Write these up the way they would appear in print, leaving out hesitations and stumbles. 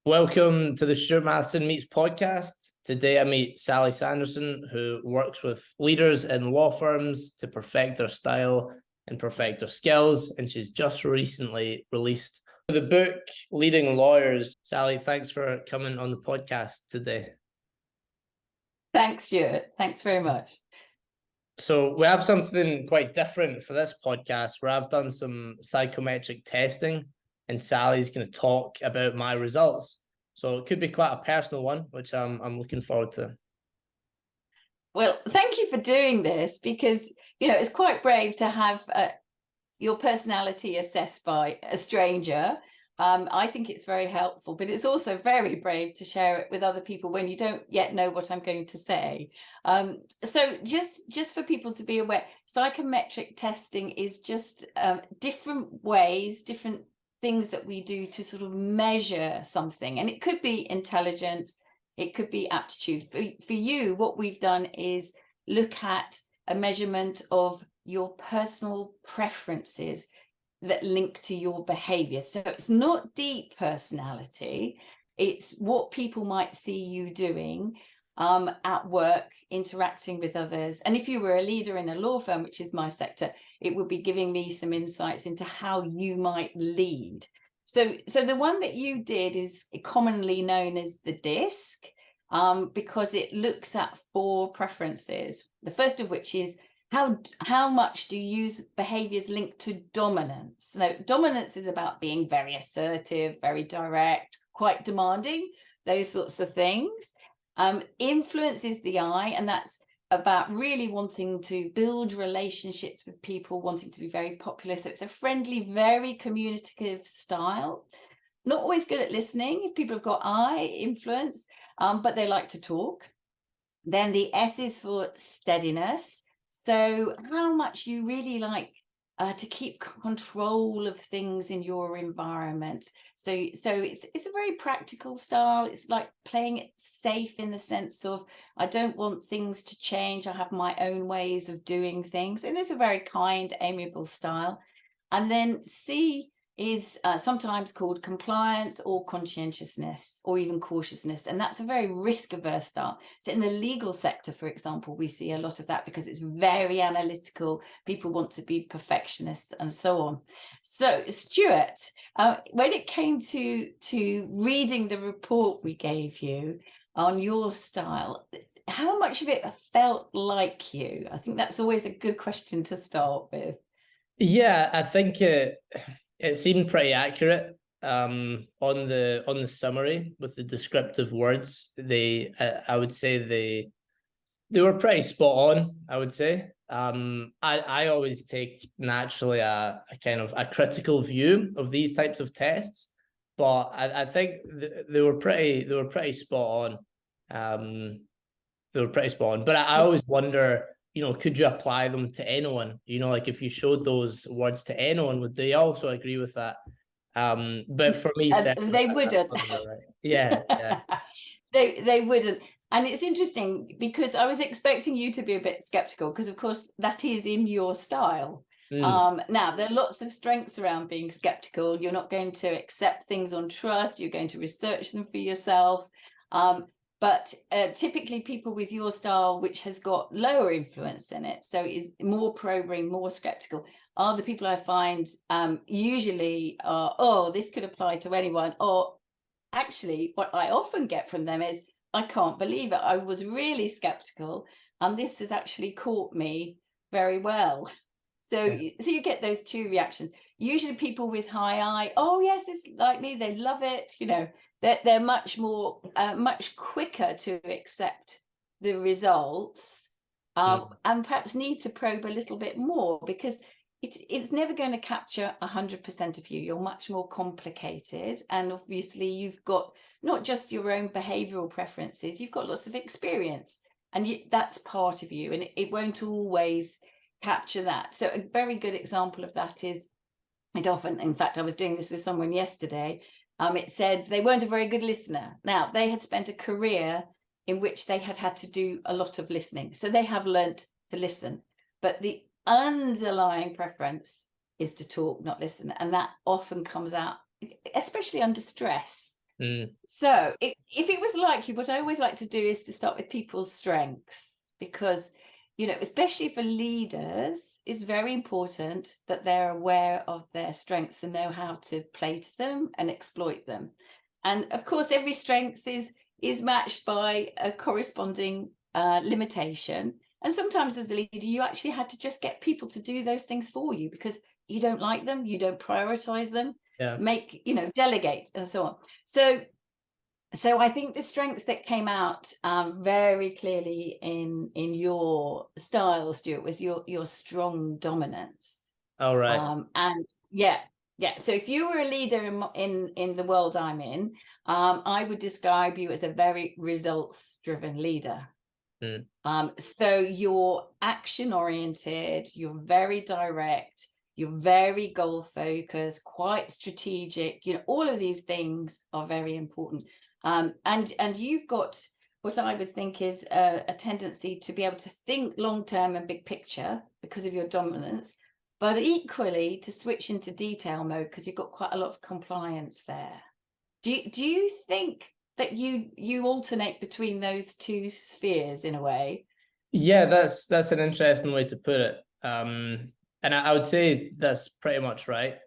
Welcome to the Stewart Mathieson Meets podcast. Today I meet Sally Sanderson, who works with leaders in law firms to perfect their style and perfect their skills, and she's just recently released the book Leading Lawyers. Sally, thanks for coming on the podcast today. Thanks, Stuart. Thanks very much. So we have something quite different for this podcast where I've done some psychometric testing and Sally's going to talk about my results. So it could be quite a personal one, which I'm looking forward to. Well, thank you for doing this because, it's quite brave to have your personality assessed by a stranger. I think it's very helpful, but it's also very brave to share it with other people when you don't yet know what I'm going to say. So just for people to be aware, psychometric testing is just different ways, different things that we do to sort of measure something. And it could be intelligence, it could be aptitude. For you, what we've done is look at a measurement of your personal preferences that link to your behavior. So it's not deep personality, it's what people might see you doing at work, interacting with others. And if you were a leader in a law firm, which is my sector, it would be giving me some insights into how you might lead. So the one that you did is commonly known as the DISC, because it looks at 4 preferences. The first of which is how much do you use behaviors linked to dominance? Now, dominance is about being very assertive, very direct, quite demanding, those sorts of things. Influence is the I, and that's about really wanting to build relationships with people, wanting to be very popular. So it's a friendly, very communicative style. Not always good at listening if people have got I, influence, but they like to talk. Then the S is for steadiness. So how much you really like to keep control of things in your environment. So it's a very practical style. It's like playing it safe in the sense of, I don't want things to change. I have my own ways of doing things. And it's a very kind, amiable style. And then C is sometimes called compliance or conscientiousness or even cautiousness. And that's a very risk-averse style. So in the legal sector, for example, we see a lot of that because it's very analytical. People want to be perfectionists and so on. So Stuart, when it came to reading the report we gave you on your style, how much of it felt like you? I think that's always a good question to start with. Yeah, I think it seemed pretty accurate on the summary with the descriptive words. I would say they were pretty spot on, I would say. I always take naturally a kind of a critical view of these types of tests, but I think they were pretty spot on. They were pretty spot on. But I always wonder, could you apply them to anyone? Like if you showed those words to anyone, would they also agree with that? But for me, they wouldn't. Right. Yeah. They wouldn't. And it's interesting because I was expecting you to be a bit skeptical because, of course, that is in your style. Now, there are lots of strengths around being skeptical. You're not going to accept things on trust. You're going to research them for yourself. But typically people with your style, which has got lower influence in it, so is more probing, more skeptical, are the people I find usually are, oh, this could apply to anyone. Or actually, what I often get from them is, I can't believe it. I was really skeptical, and this has actually caught me very well. So you get those 2 reactions. Usually people with high I, oh yes, it's like me, they love it. They're much more, much quicker to accept the results, and perhaps need to probe a little bit more because it's never going to capture 100% of you. You're much more complicated, and obviously you've got not just your own behavioural preferences, you've got lots of experience, and that's part of you, and it won't always capture that. So a very good example of that is, it often, in fact, I was doing this with someone yesterday, it said they weren't a very good listener. Now, they had spent a career in which they had to do a lot of listening. So they have learnt to listen. But the underlying preference is to talk, not listen. And that often comes out, especially under stress. So if it was like you, what I always like to do is to start with people's strengths, because, you know, especially for leaders, it's very important that they're aware of their strengths and know how to play to them and exploit them. And of course, every strength is matched by a corresponding limitation. And sometimes as a leader, you actually had to just get people to do those things for you because you don't like them, you don't prioritize them, make, you know, delegate and so on. So I think the strength that came out very clearly in your style, Stuart, was your strong dominance. All right. And yeah. So if you were a leader in the world I'm in, I would describe you as a very results-driven leader. So you're action-oriented, you're very direct, you're very goal-focused, quite strategic. You know, all of these things are very important. And you've got what I would think is a tendency to be able to think long-term and big picture because of your dominance, but equally to switch into detail mode because you've got quite a lot of compliance there. Do you think that you alternate between those two spheres in a way? Yeah, that's an interesting way to put it. And I would say that's pretty much right.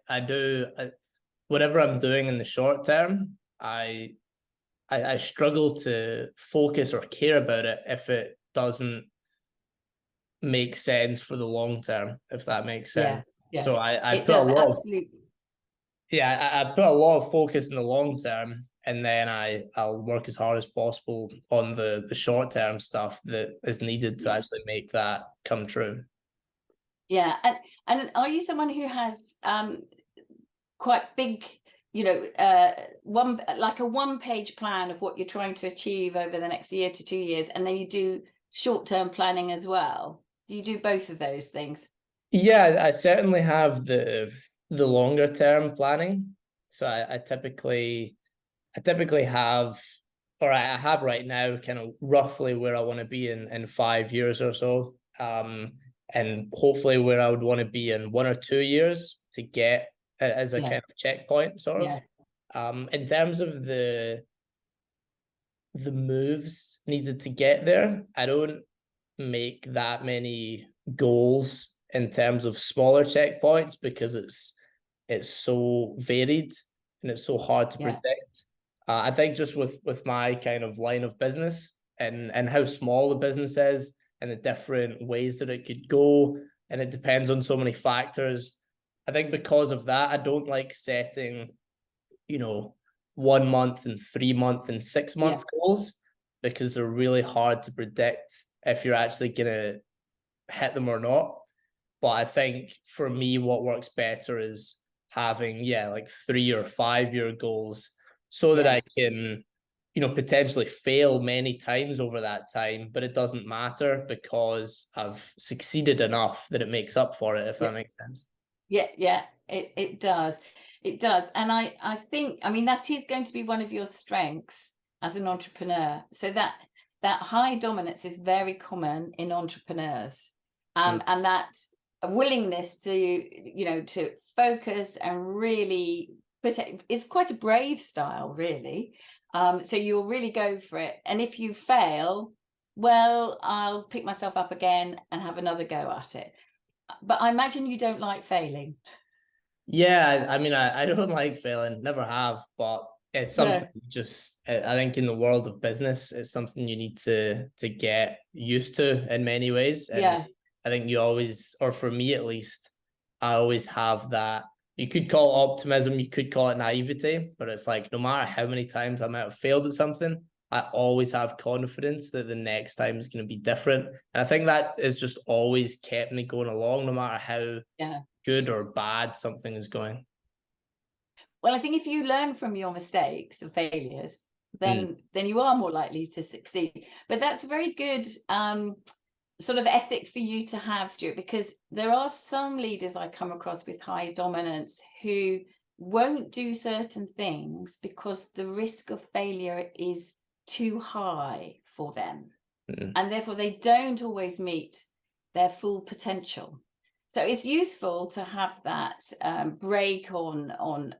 Whatever I'm doing in the short term, I struggle to focus or care about it if it doesn't make sense for the long term, if that makes sense. Yeah, So I it put a does, lot of, absolutely. yeah, I put a lot of focus in the long term, and then I'll work as hard as possible on the short term stuff that is needed to actually make that come true. Yeah, and are you someone who has quite big, you know, one-page plan of what you're trying to achieve over the next year to 2 years, and then you do short-term planning as well? Do you do both of those things? Yeah, I certainly have the longer term planning. So I typically have, or I have right now, kind of roughly where I want to be in 5 years or so. And hopefully where I would want to be in 1 or 2 years to get as a kind of checkpoint, sort of. In terms of the moves needed to get there, I don't make that many goals in terms of smaller checkpoints because it's so varied and it's so hard to predict. I think just with my kind of line of business and how small the business is and the different ways that it could go, and it depends on so many factors. I think because of that, I don't like setting, 1 month and 3 month and 6 month goals, because they're really hard to predict if you're actually gonna hit them or not. But I think for me, what works better is having, like 3 or 5 year goals so that I can, potentially fail many times over that time, but it doesn't matter because I've succeeded enough that it makes up for it, if that makes sense. Yeah, it does. It does. And I think, I mean, that is going to be one of your strengths as an entrepreneur. So that high dominance is very common in entrepreneurs. And that willingness to focus and really put it, it's quite a brave style, really. So you'll really go for it. And if you fail, well, I'll pick myself up again and have another go at it. But I imagine you don't like failing. Yeah, I mean, I don't like failing, never have, but it's something I think in the world of business, it's something you need to get used to in many ways. And I think you always, or for me at least, I always have that. You could call it optimism, you could call it naivety, but it's like no matter how many times I might have failed at something, I always have confidence that the next time is going to be different. And I think that is just always kept me going along, no matter how good or bad something is going. Well, I think if you learn from your mistakes and failures, then you are more likely to succeed. But that's a very good sort of ethic for you to have, Stuart, because there are some leaders I come across with high dominance who won't do certain things because the risk of failure is too high for them. And therefore they don't always meet their full potential. So it's useful to have that break on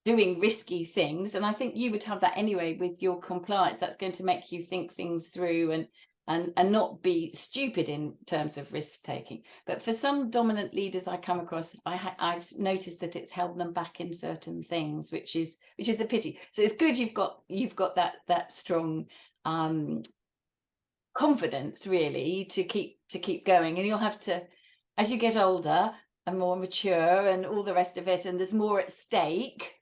doing risky things. And I think you would have that anyway with your compliance. That's going to make you think things through and not be stupid in terms of risk taking. But for some dominant leaders I come across, I've noticed that it's held them back in certain things, which is a pity. So it's good you've got that strong confidence, really, to keep going. And you'll have to, as you get older and more mature and all the rest of it, and there's more at stake,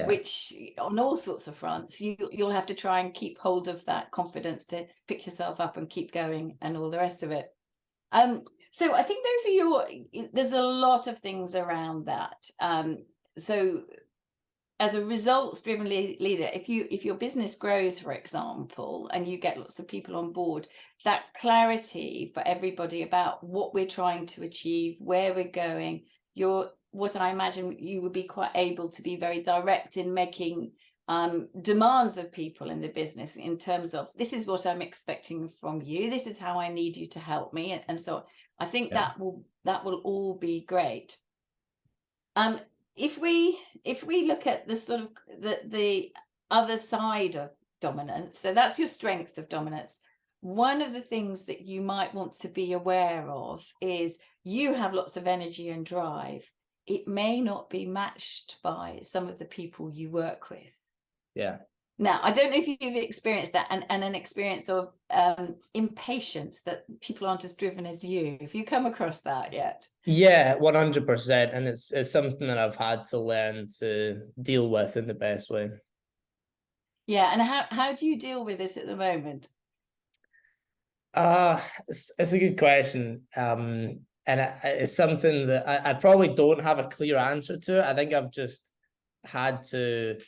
which on all sorts of fronts, you'll have to try and keep hold of that confidence to pick yourself up and keep going and all the rest of it. So I think there's a lot of things around that. So as a results-driven leader, if your business grows, for example, and you get lots of people on board, that clarity for everybody about what we're trying to achieve, where we're going, what I imagine you would be quite able to be very direct in making demands of people in the business in terms of, this is what I'm expecting from you, this is how I need you to help me, and so I think that will all be great. If we look at the sort of the other side of dominance, so that's your strength of dominance. One of the things that you might want to be aware of is you have lots of energy and drive. It may not be matched by some of the people you work with. Yeah. Now, I don't know if you've experienced that and an experience of impatience, that people aren't as driven as you. Have you come across that yet? Yeah, 100%. And it's something that I've had to learn to deal with in the best way. Yeah. And how do you deal with it at the moment? It's a good question. And it's something that I probably don't have a clear answer to it. I think I've just had to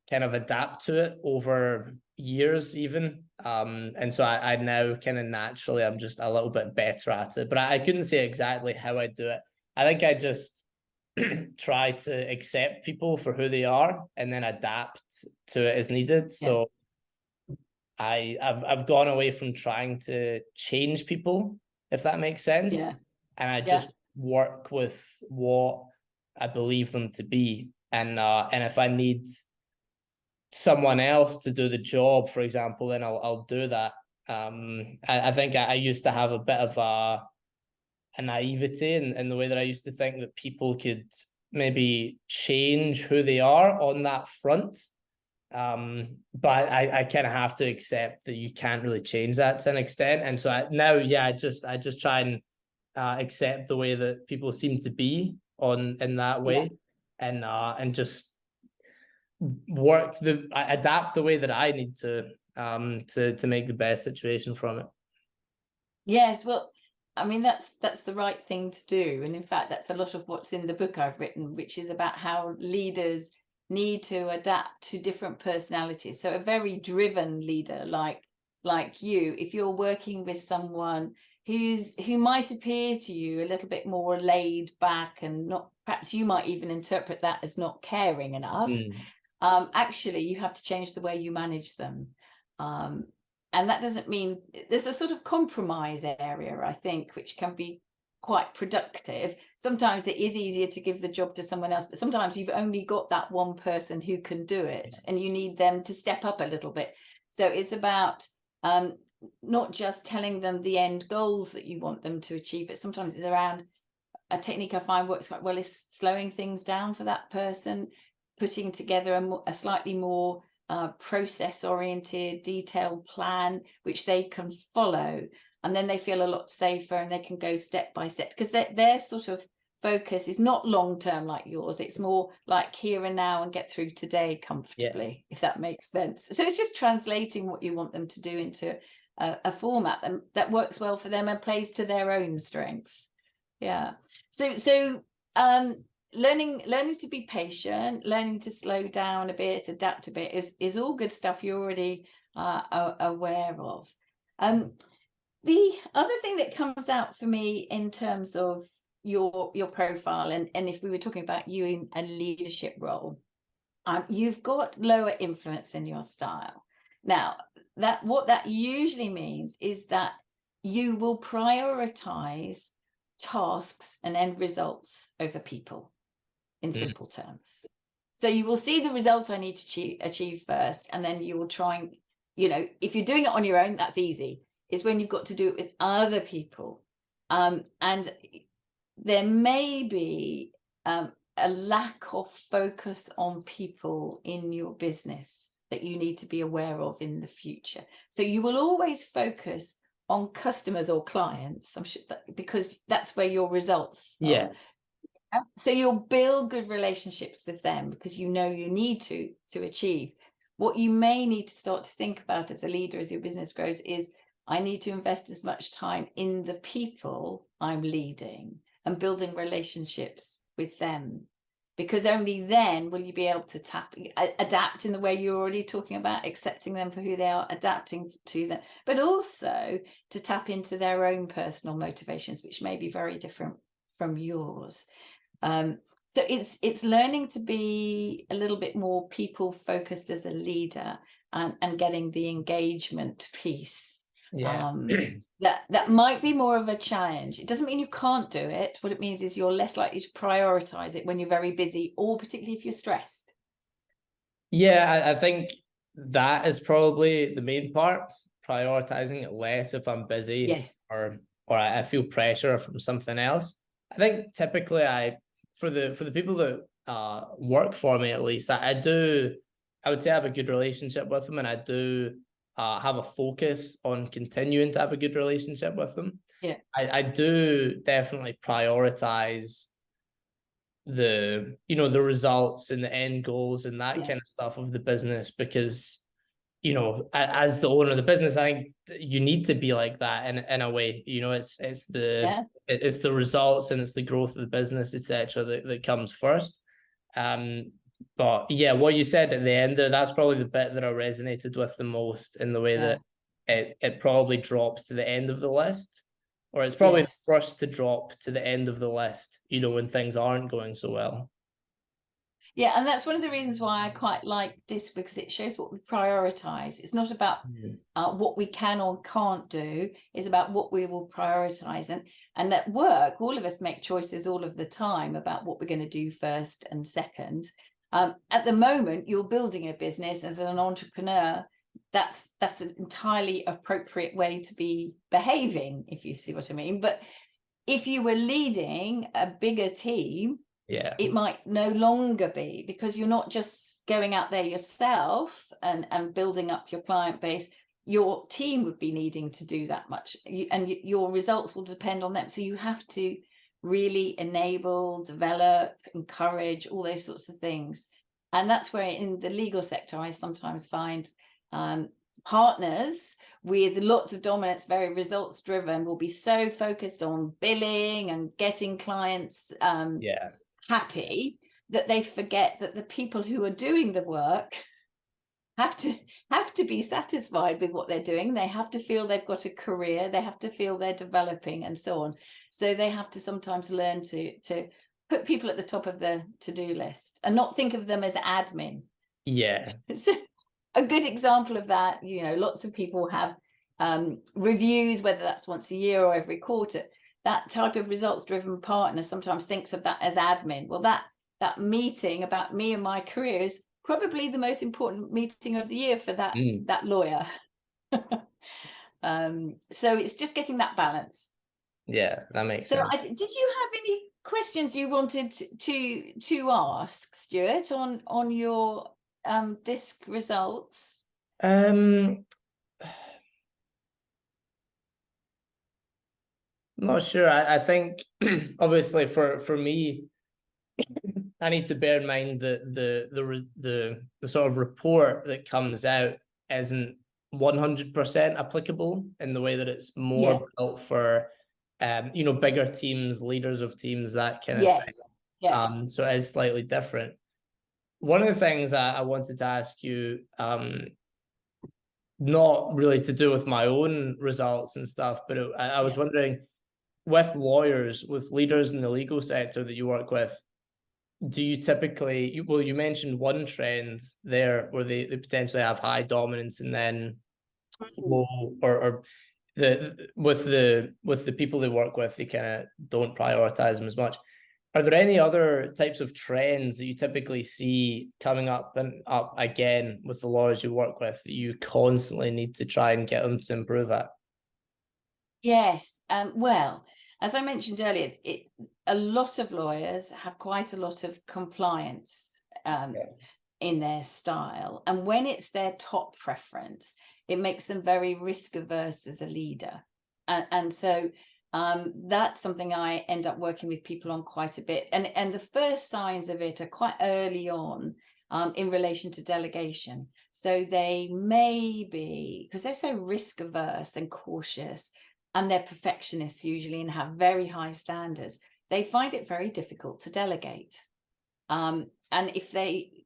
kind of adapt to it over years even. And so I now kind of naturally, I'm just a little bit better at it, but I couldn't say exactly how I do it. I think I just try to accept people for who they are and then adapt to it as needed. So I've gone away from trying to change people, if that makes sense. Yeah. And I just work with what I believe them to be. And if I need someone else to do the job, for example, then I'll do that. I think I used to have a bit of a naivety in the way that I used to think that people could maybe change who they are on that front. But I kind of have to accept that you can't really change that to an extent. And so I just try and accept the way that people seem to be in that way, and just adapt the way that I need to make the best situation from it. Yes, well, I mean, that's the right thing to do. And in fact, that's a lot of what's in the book I've written, which is about how leaders need to adapt to different personalities. So a very driven leader like you, if you're working with someone who might appear to you a little bit more laid back and not, perhaps you might even interpret that as not caring enough. Actually, you have to change the way you manage them. And that doesn't mean, there's a sort of compromise area, I think, which can be quite productive. Sometimes it is easier to give the job to someone else, but sometimes you've only got that one person who can do it and you need them to step up a little bit. So it's about not just telling them the end goals that you want them to achieve, but sometimes it's around a technique I find works quite well is slowing things down for that person, putting together a slightly more process-oriented, detailed plan, which they can follow. And then they feel a lot safer and they can go step by step, because their sort of focus is not long-term like yours. It's more like here and now and get through today comfortably, if that makes sense. So it's just translating what you want them to do into a format that works well for them and plays to their own strengths. Yeah. So learning to be patient, learning to slow down a bit, adapt a bit is all good stuff you're already aware of. The other thing that comes out for me in terms of your profile, and if we were talking about you in a leadership role, you've got lower influence in your style. Now, what that usually means is that you will prioritize tasks and end results over people, in simple terms. So you will see the results I need to achieve first, and then you will try and, you know, if you're doing it on your own, that's easy. It's when you've got to do it with other people. And there may be a lack of focus on people in your business that you need to be aware of in the future. So you will always focus on customers or clients, I'm sure, because that's where your results Yeah. are. So you'll build good relationships with them because you know you need to achieve. What you may need to start to think about as a leader as your business grows is, I need to invest as much time in the people I'm leading and building relationships with them, because only then will you be able to adapt in the way you're already talking about, accepting them for who they are, adapting to them, but also to tap into their own personal motivations, which may be very different from yours. So it's learning to be a little bit more people focused as a leader, and getting the engagement piece. Yeah. That might be more of a challenge. It doesn't mean you can't do it. What it means is you're less likely to prioritize it when you're very busy, or particularly if you're stressed. Yeah, I think that is probably the main part, prioritizing it less if I'm busy. Yes. or I feel pressure from something else. I think typically for the people that work for me, at least, I would say I have a good relationship with them, and I do have a focus on continuing to have a good relationship with them. Yeah. I do definitely prioritize the results and the end goals and that kind of stuff of the business, because as the owner of the business, I think you need to be like that in a way. It's the results and it's the growth of the business, etc., that comes first. But yeah, what you said at the end there, that's probably the bit that I resonated with the most, in the way that it probably drops to the end of the list, or it's probably the first to drop to the end of the list, when things aren't going so well. Yeah, and that's one of the reasons why I quite like DISC, because it shows what we prioritize. It's not about what we can or can't do. It's about what we will prioritize. And at work, all of us make choices all of the time about what we're going to do first and second. At the moment, you're building a business as an entrepreneur. That's an entirely appropriate way to be behaving, if you see what I mean. But if you were leading a bigger team, it might no longer be, because you're not just going out there yourself and building up your client base. Your team would be needing to do that much, and your results will depend on them. So you have to really enable, develop, encourage, all those sorts of things. And that's where in the legal sector, I sometimes find partners with lots of dominance, very results driven, will be so focused on billing and getting clients happy that they forget that the people who are doing the work have to be satisfied with what they're doing. They have to feel they've got a career, they have to feel they're developing, and so on. So they have to sometimes learn to put people at the top of the to-do list and not think of them as admin. So a good example of that, lots of people have reviews, whether that's once a year or every quarter. That type of results-driven partner sometimes thinks of that as admin. Well, that meeting about me and my career is probably the most important meeting of the year for that lawyer. So it's just getting that balance. Yeah, that makes sense. So did you have any questions you wanted to ask, Stuart, on your DISC results? I'm not sure. I think obviously for me, I need to bear in mind that the sort of report that comes out isn't 100% applicable, in the way that it's more built for bigger teams, leaders of teams, that kind of thing. So it is slightly different. One of the things I wanted to ask you, not really to do with my own results and stuff, but I was wondering, with lawyers, with leaders in the legal sector that you work with, do you typically, you mentioned one trend there where they potentially have high dominance, and then low, or with the people they work with, they kind of don't prioritize them as much. Are there any other types of trends that you typically see coming up and up again with the lawyers you work with that you constantly need to try and get them to improve at? Yes. Well, as I mentioned earlier, a lot of lawyers have quite a lot of compliance in their style. And when it's their top preference, it makes them very risk averse as a leader. And so that's something I end up working with people on quite a bit. And the first signs of it are quite early on in relation to delegation. So they may be, because they're so risk averse and cautious, and they're perfectionists usually and have very high standards, they find it very difficult to delegate. And if they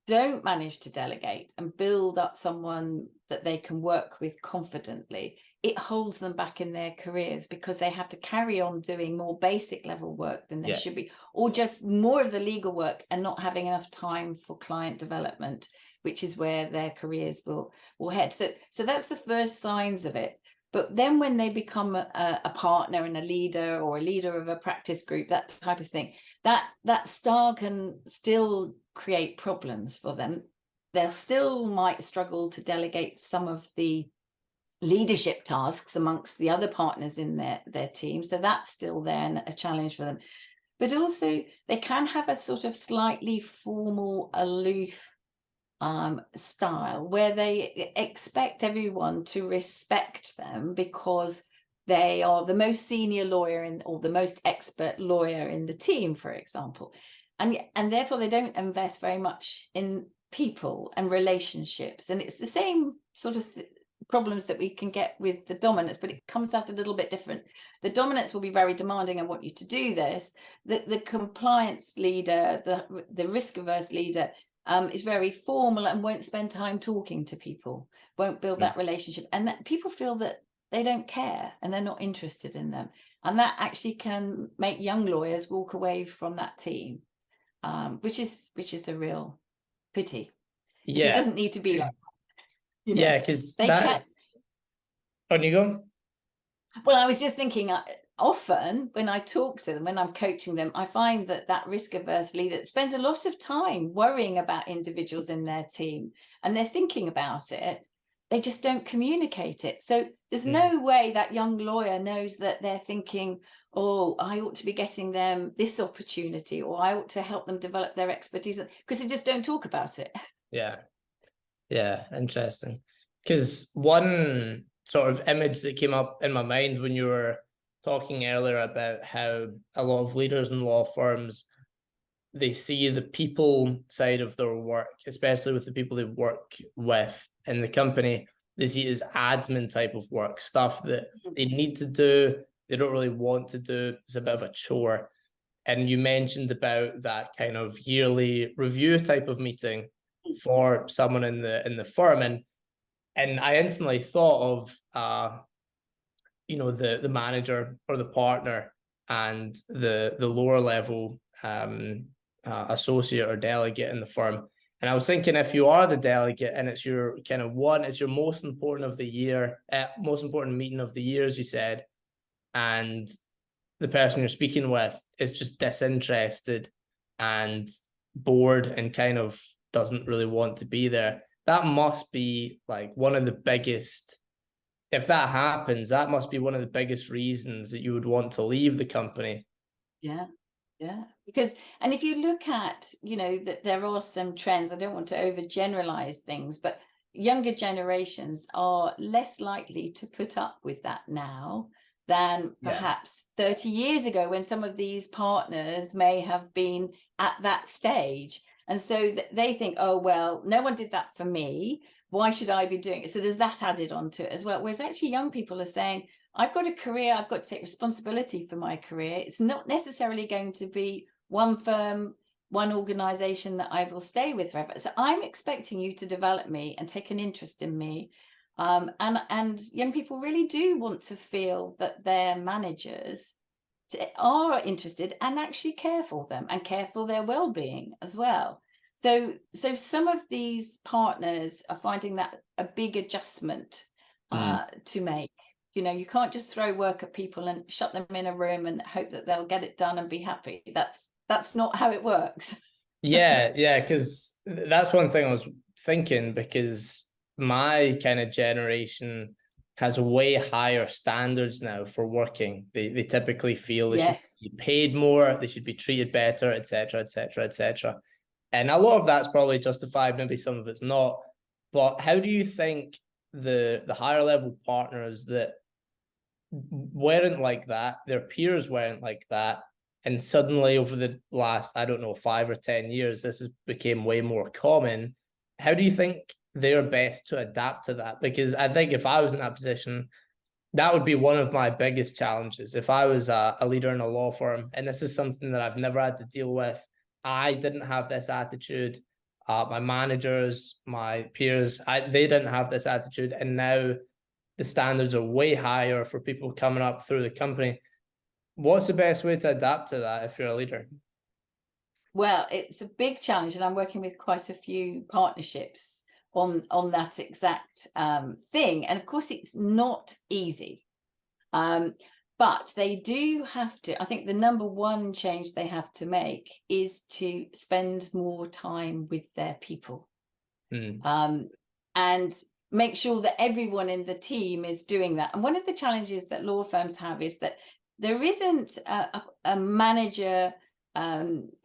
don't manage to delegate and build up someone that they can work with confidently, it holds them back in their careers because they have to carry on doing more basic level work than they should be, or just more of the legal work and not having enough time for client development, which is where their careers will head. So that's the first signs of it. But then when they become a partner and a leader, or a leader of a practice group, that type of thing, that style can still create problems for them. They'll still might struggle to delegate some of the leadership tasks amongst the other partners in their team. So that's still then a challenge for them. But also they can have a sort of slightly formal, aloof style where they expect everyone to respect them because they are the most senior lawyer or the most expert lawyer in the team, for example, and therefore they don't invest very much in people and relationships. And it's the same sort of problems that we can get with the dominants, but it comes out a little bit different. The dominants will be very demanding and want you to do this. The compliance leader, the risk averse leader, is very formal and won't spend time talking to people, won't build that relationship, and that people feel that they don't care and they're not interested in them, and that actually can make young lawyers walk away from that team, which is a real pity. It doesn't need to be like that, because they can. On you go. Well, I was just thinking, often when I talk to them, when I'm coaching them, I find that risk averse leader spends a lot of time worrying about individuals in their team, and they're thinking about it. They just don't communicate it. So there's no way that young lawyer knows that they're thinking, oh, I ought to be getting them this opportunity, or I ought to help them develop their expertise, because they just don't talk about it. Yeah, interesting. Because one sort of image that came up in my mind when you were talking earlier about how a lot of leaders in law firms, they see the people side of their work, especially with the people they work with in the company, they see it as admin type of work, stuff that they need to do, they don't really want to do. It's a bit of a chore. And you mentioned about that kind of yearly review type of meeting for someone in the firm, and I instantly thought of the manager or the partner and the lower level associate or delegate in the firm. And I was thinking, if you are the delegate and it's your kind of it's your most important of the year, most important meeting of the year, as you said, and the person you're speaking with is just disinterested and bored and kind of doesn't really want to be there, that must be like one of the biggest, if that happens, that must be one of the biggest reasons that you would want to leave the company. Yeah. Because, and if you look at, that there are some trends, I don't want to overgeneralize things, but younger generations are less likely to put up with that now than perhaps 30 years ago, when some of these partners may have been at that stage. And so they think, oh, well, no one did that for me, why should I be doing it? So there's that added onto it as well. Whereas actually young people are saying, I've got a career, I've got to take responsibility for my career. It's not necessarily going to be one firm, one organization that I will stay with forever. So I'm expecting you to develop me and take an interest in me. And young people really do want to feel that their managers are interested and actually care for them and care for their well-being as well. So some of these partners are finding that a big adjustment to make. You can't just throw work at people and shut them in a room and hope that they'll get it done and be happy. That's that's not how it works. Yeah, because that's one thing I was thinking, because my kind of generation has way higher standards now for working. They typically feel they should Yes. be paid more, they should be treated better, etc., etc., etc. And a lot of that's probably justified, maybe some of it's not. But how do you think the higher level partners that weren't like that, their peers weren't like that, and suddenly over the last, I don't know, 5 or 10 years, this has became way more common? How do you think they're best to adapt to that? Because I think if I was in that position, that would be one of my biggest challenges. If I was a leader in a law firm, and this is something that I've never had to deal with, I didn't have this attitude. My managers, my peers, they didn't have this attitude, and now the standards are way higher for people coming up through the company. What's the best way to adapt to that if you're a leader? Well, it's a big challenge, and I'm working with quite a few partnerships on that exact thing. And of course, it's not easy, but they do have to. I think the number one change they have to make is to spend more time with their people, and make sure that everyone in the team is doing that. And one of the challenges that law firms have is that there isn't a manager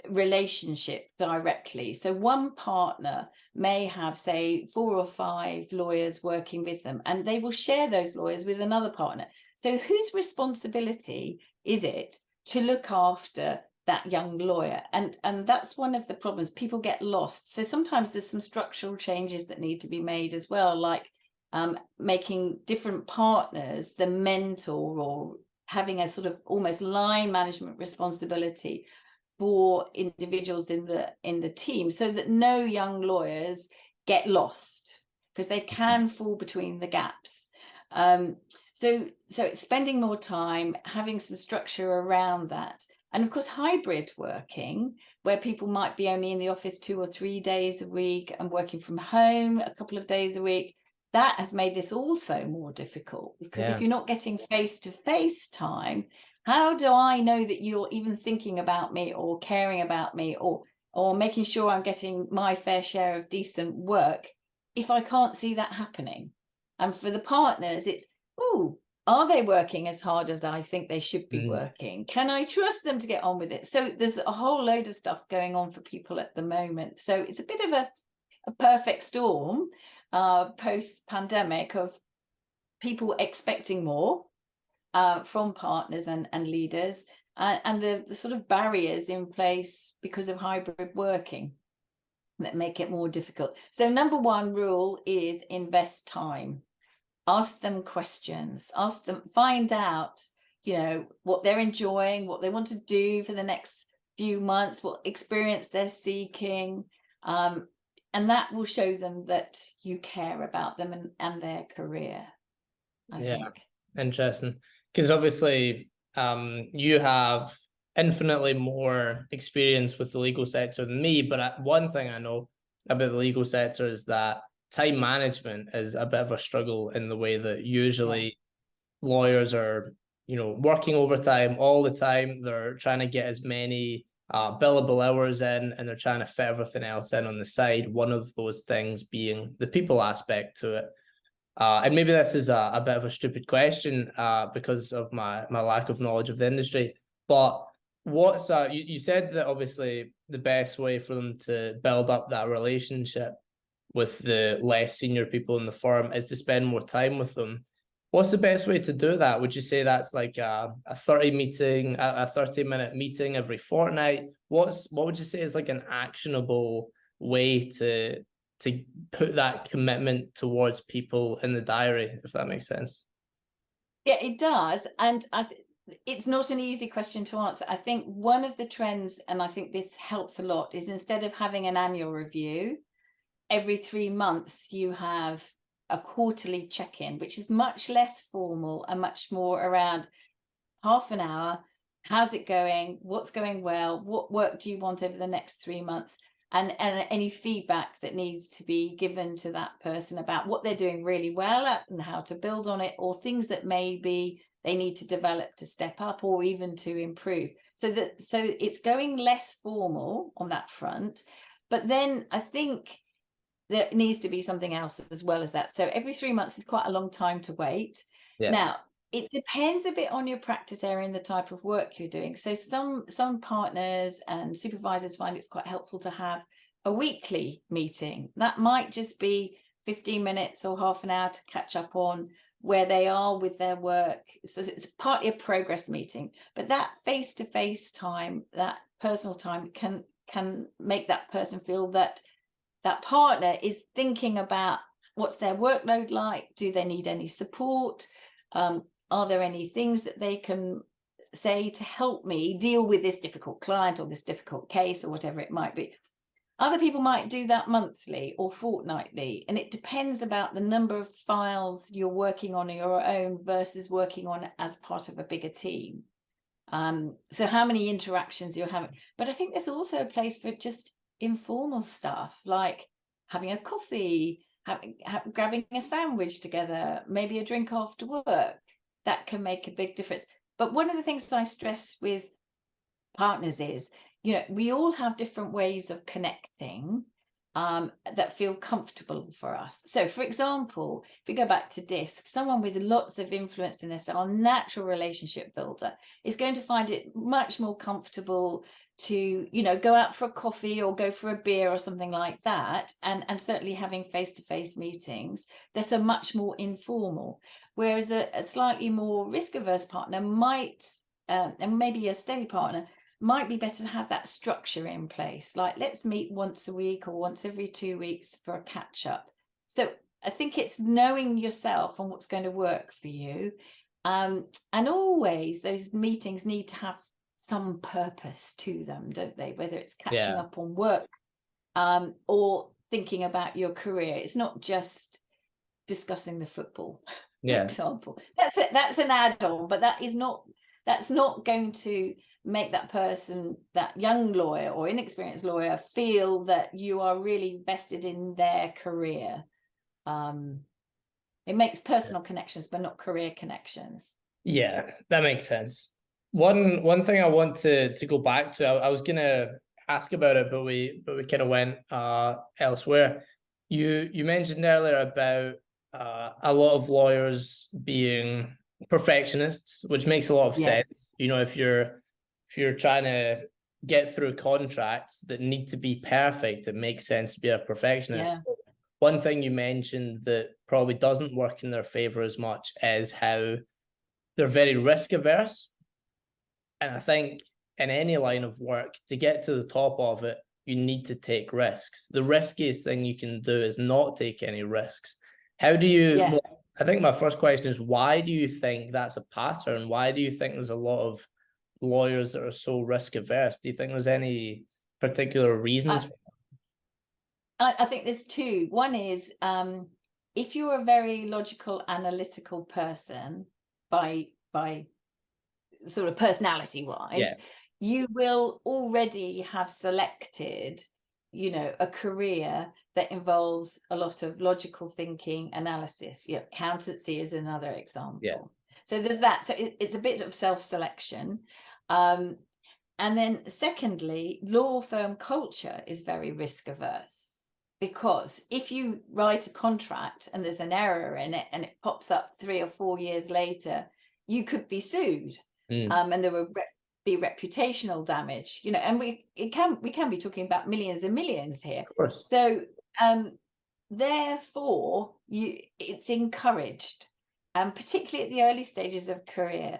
relationship directly. So one partner may have, say, 4 or 5 lawyers working with them, and they will share those lawyers with another partner. So whose responsibility is it to look after that young lawyer? And that's one of the problems. People get lost. So sometimes there's some structural changes that need to be made as well, like making different partners the mentor, or having a sort of almost line management responsibility for individuals in the team, so that no young lawyers get lost, because they can fall between the gaps. So it's spending more time, having some structure around that. And of course, hybrid working, where people might be only in the office 2 or 3 days a week and working from home a couple of days a week, that has made this also more difficult, because if you're not getting face-to-face time, how do I know that you're even thinking about me or caring about me, or making sure I'm getting my fair share of decent work, if I can't see that happening? And for the partners, it's, oh, are they working as hard as I think they should be working? Can I trust them to get on with it? So there's a whole load of stuff going on for people at the moment. So it's a bit of a perfect storm post-pandemic, of people expecting more from partners and leaders, and the sort of barriers in place because of hybrid working that make it more difficult. So number one rule is invest time. Ask them questions, ask them, find out, what they're enjoying, what they want to do for the next few months, what experience they're seeking, and that will show them that you care about them and their career, I think. Interesting. Because obviously, you have infinitely more experience with the legal sector than me. But one thing I know about the legal sector is that time management is a bit of a struggle, in the way that usually lawyers are, working overtime all the time. They're trying to get as many billable hours in, and they're trying to fit everything else in on the side. One of those things being the people aspect to it. And maybe this is a bit of a stupid question because of my lack of knowledge of the industry. But what's you said that obviously the best way for them to build up that relationship with the less senior people in the firm is to spend more time with them. What's the best way to do that? Would you say that's like a 30-minute meeting every fortnight? What would you say is like an actionable way to put that commitment towards people in the diary, if that makes sense? Yeah, it does. And it's not an easy question to answer. I think one of the trends, and I think this helps a lot, is instead of having an annual review, every 3 months you have a quarterly check-in, which is much less formal and much more around half an hour. How's it going? What's going well? What work do you want over the next 3 months? And any feedback that needs to be given to that person about what they're doing really well at and how to build on it, or things that maybe they need to develop to step up or even to improve. So it's going less formal on that front. But then I think there needs to be something else as well as that. So every 3 months is quite a long time to wait. Yeah. Now, it depends a bit on your practice area and the type of work you're doing. So some partners and supervisors find it's quite helpful to have a weekly meeting. That might just be 15 minutes or half an hour to catch up on where they are with their work. So it's partly a progress meeting, but that face-to-face time, that personal time can make that person feel that that partner is thinking about what's their workload like. Do they need any support? Are there any things that they can say to help me deal with this difficult client or this difficult case or whatever it might be? Other people might do that monthly or fortnightly, and it depends about the number of files you're working on your own versus working on as part of a bigger team. So how many interactions you're having. But I think there's also a place for just informal stuff, like having a coffee, grabbing a sandwich together, maybe a drink after work. That can make a big difference. But one of the things I stress with partners is, you know, we all have different ways of connecting that feel comfortable for us. So, for example, if we go back to DISC, someone with lots of influence in this, our natural relationship builder, is going to find it much more comfortable to, you know, go out for a coffee or go for a beer or something like that, and certainly having face-to-face meetings that are much more informal. Whereas a slightly more risk-averse partner might, and maybe a steady partner, might be better to have that structure in place, like let's meet once a week or once every 2 weeks for a catch up. So I think it's knowing yourself and what's going to work for you. And always those meetings need to have some purpose to them, don't they? Whether it's catching up on work or thinking about your career. It's not just discussing the football, for example. That's an add-on, but that's not going to make that person, that young lawyer or inexperienced lawyer, feel that you are really vested in their career. It makes personal connections, but not career connections. Yeah, that makes sense. One thing I want to go back to, I was gonna ask about it, but we kind of went elsewhere. You mentioned earlier about a lot of lawyers being perfectionists, which makes a lot of sense. You know, if you're trying to get through contracts that need to be perfect, it makes sense to be a perfectionist. One thing you mentioned that probably doesn't work in their favor as much is how they're very risk averse. And I think in any line of work, to get to the top of it, you need to take risks. The riskiest thing you can do is not take any risks. How do you, I think my first question is, why do you think that's a pattern? Why do you think there's a lot of lawyers that are so risk averse? Do you think there's any particular reasons? I think there's two. One is if you're a very logical, analytical person by sort of personality wise, you will already have selected, you know, a career that involves a lot of logical thinking, analysis. You know, accountancy is another example. So there's that. So it's a bit of self-selection. And then secondly, law firm culture is very risk averse, because if you write a contract and there's an error in it and it pops up 3 or 4 years later, you could be sued. And there will be reputational damage, you know, and we can be talking about millions and millions here. Of course. So therefore it's encouraged, and particularly at the early stages of career,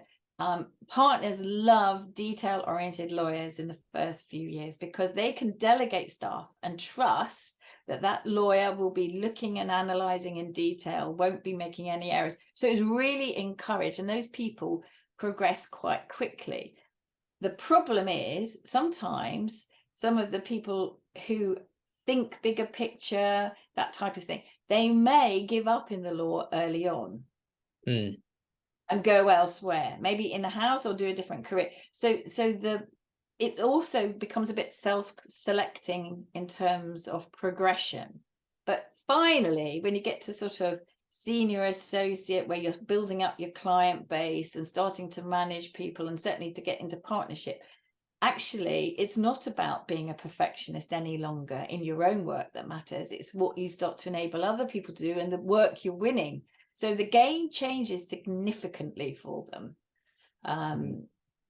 partners love detail-oriented lawyers in the first few years, because they can delegate stuff and trust that that lawyer will be looking and analyzing in detail, won't be making any errors. So it's really encouraged, and those people progress quite quickly. The problem is sometimes some of the people who think bigger picture, that type of thing, they may give up in the law early on and go elsewhere, maybe in a house or do a different career. So it also becomes a bit self-selecting in terms of progression. But finally, when you get to sort of senior associate where you're building up your client base and starting to manage people, and certainly to get into partnership, actually it's not about being a perfectionist any longer in your own work that matters. It's what you start to enable other people to do and the work you're winning. So the game changes significantly for them,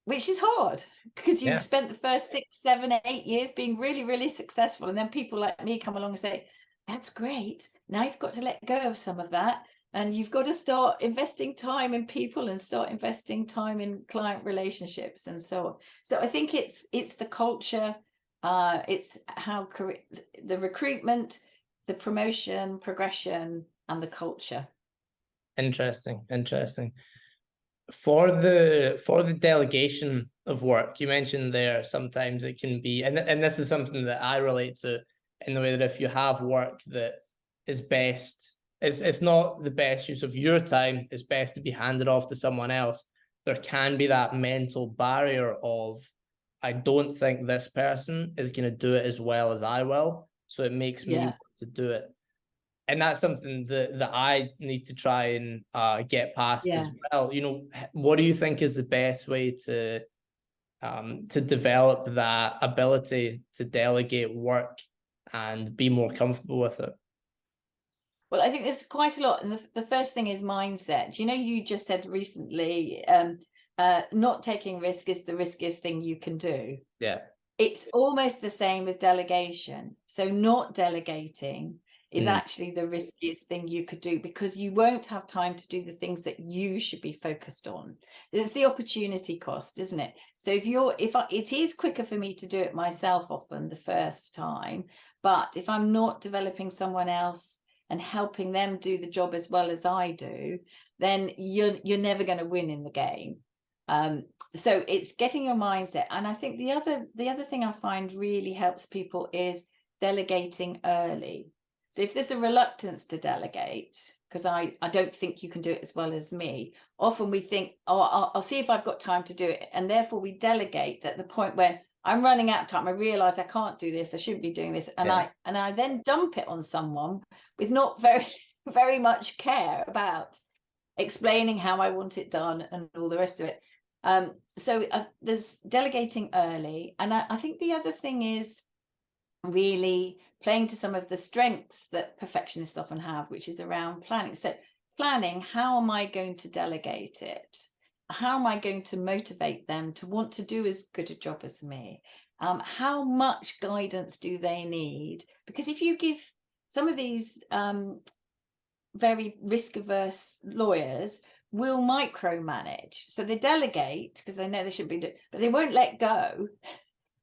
which is hard because you've spent the first 6, 7, 8 years being really, really successful. And then people like me come along and say, that's great. Now you've got to let go of some of that. And you've got to start investing time in people and start investing time in client relationships and so on. So I think it's the culture, it's how the recruitment, the promotion, progression, and the culture. Interesting. For the delegation of work, you mentioned there sometimes it can be, and this is something that I relate to, in the way that if you have work that is best, it's not the best use of your time, it's best to be handed off to someone else. There can be that mental barrier of, I don't think this person is going to do it as well as I will, so it makes me want to do it. And that's something that I need to try and get past as well. You know, what do you think is the best way to develop that ability to delegate work and be more comfortable with it? Well, I think there's quite a lot. And the first thing is mindset. You know, you just said recently, not taking risk is the riskiest thing you can do. Yeah. It's almost the same with delegation. So not delegating is actually the riskiest thing you could do, because you won't have time to do the things that you should be focused on. It's the opportunity cost, isn't it? So it is quicker for me to do it myself often the first time, but if I'm not developing someone else and helping them do the job as well as I do, then you're never going to win in the game. So it's getting your mindset. And I think the other thing I find really helps people is delegating early. So if there's a reluctance to delegate, because I don't think you can do it as well as me, often we think, oh, I'll see if I've got time to do it. And therefore we delegate at the point when I'm running out of time. I realize I can't do this. I shouldn't be doing this. And I then dump it on someone with not very, very much care about explaining how I want it done and all the rest of it. So there's delegating early. And I think the other thing is really playing to some of the strengths that perfectionists often have, which is around planning. So planning, how am I going to delegate it? How am I going to motivate them to want to do as good a job as me? How much guidance do they need? Because if you give some of these very risk-averse lawyers will micromanage. So they delegate because they know they shouldn't be doing, but they won't let go.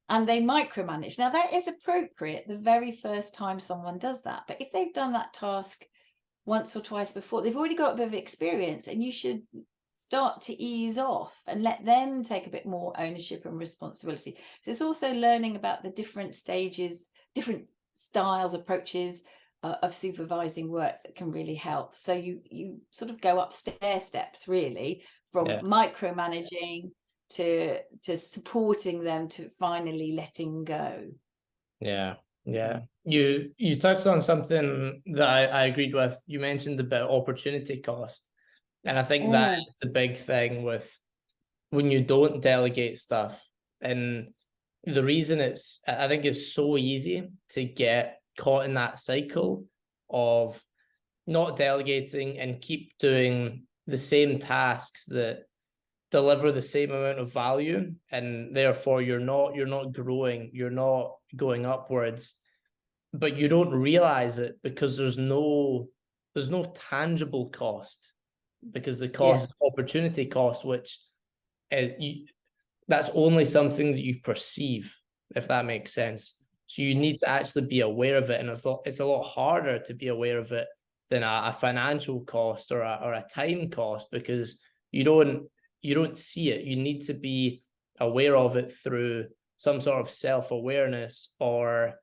And they micromanage. Now, that is appropriate the very first time someone does that. But if they've done that task once or twice before, they've already got a bit of experience, and you should start to ease off and let them take a bit more ownership and responsibility. So it's also learning about the different stages, different styles, approaches of supervising work that can really help. So you sort of go up stair steps, really, from micromanaging to supporting them to finally letting go. You touched on something that I agreed with. You mentioned about opportunity cost, and I think that is the big thing with when you don't delegate stuff. And the reason I think it's so easy to get caught in that cycle of not delegating and keep doing the same tasks that deliver the same amount of value, and therefore you're not growing, you're not going upwards, but you don't realize it because there's no tangible cost, because the cost is opportunity cost, which that's only something that you perceive, if that makes sense. So you need to actually be aware of it, and it's a lot harder to be aware of it than a financial cost or a time cost, because you don't see it. You need to be aware of it through some sort of self-awareness or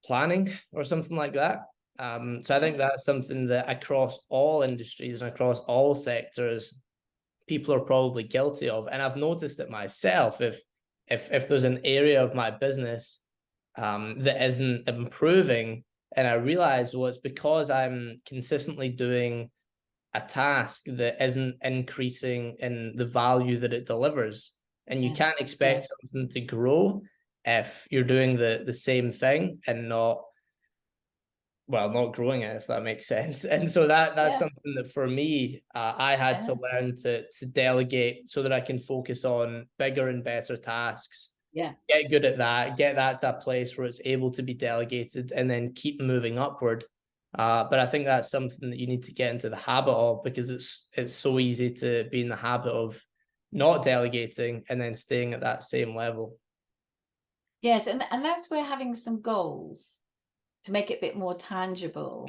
planning or something like that. So I think that's something that across all industries and across all sectors, people are probably guilty of. And I've noticed it myself. If there's an area of my business that isn't improving, And I realized, well, it's because I'm consistently doing a task that isn't increasing in the value that it delivers. And you can't expect something to grow if you're doing the same thing and not growing it, if that makes sense. And so that's something that for me, I had to learn to delegate so that I can focus on bigger and better tasks. Get good at that, get that to a place where it's able to be delegated, and then keep moving upward. But I think that's something that you need to get into the habit of, because it's so easy to be in the habit of not delegating and then staying at that same level. Yes, and that's where having some goals to make it a bit more tangible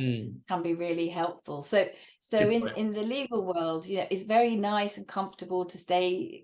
can be really helpful. So in the legal world, you know, it's very nice and comfortable to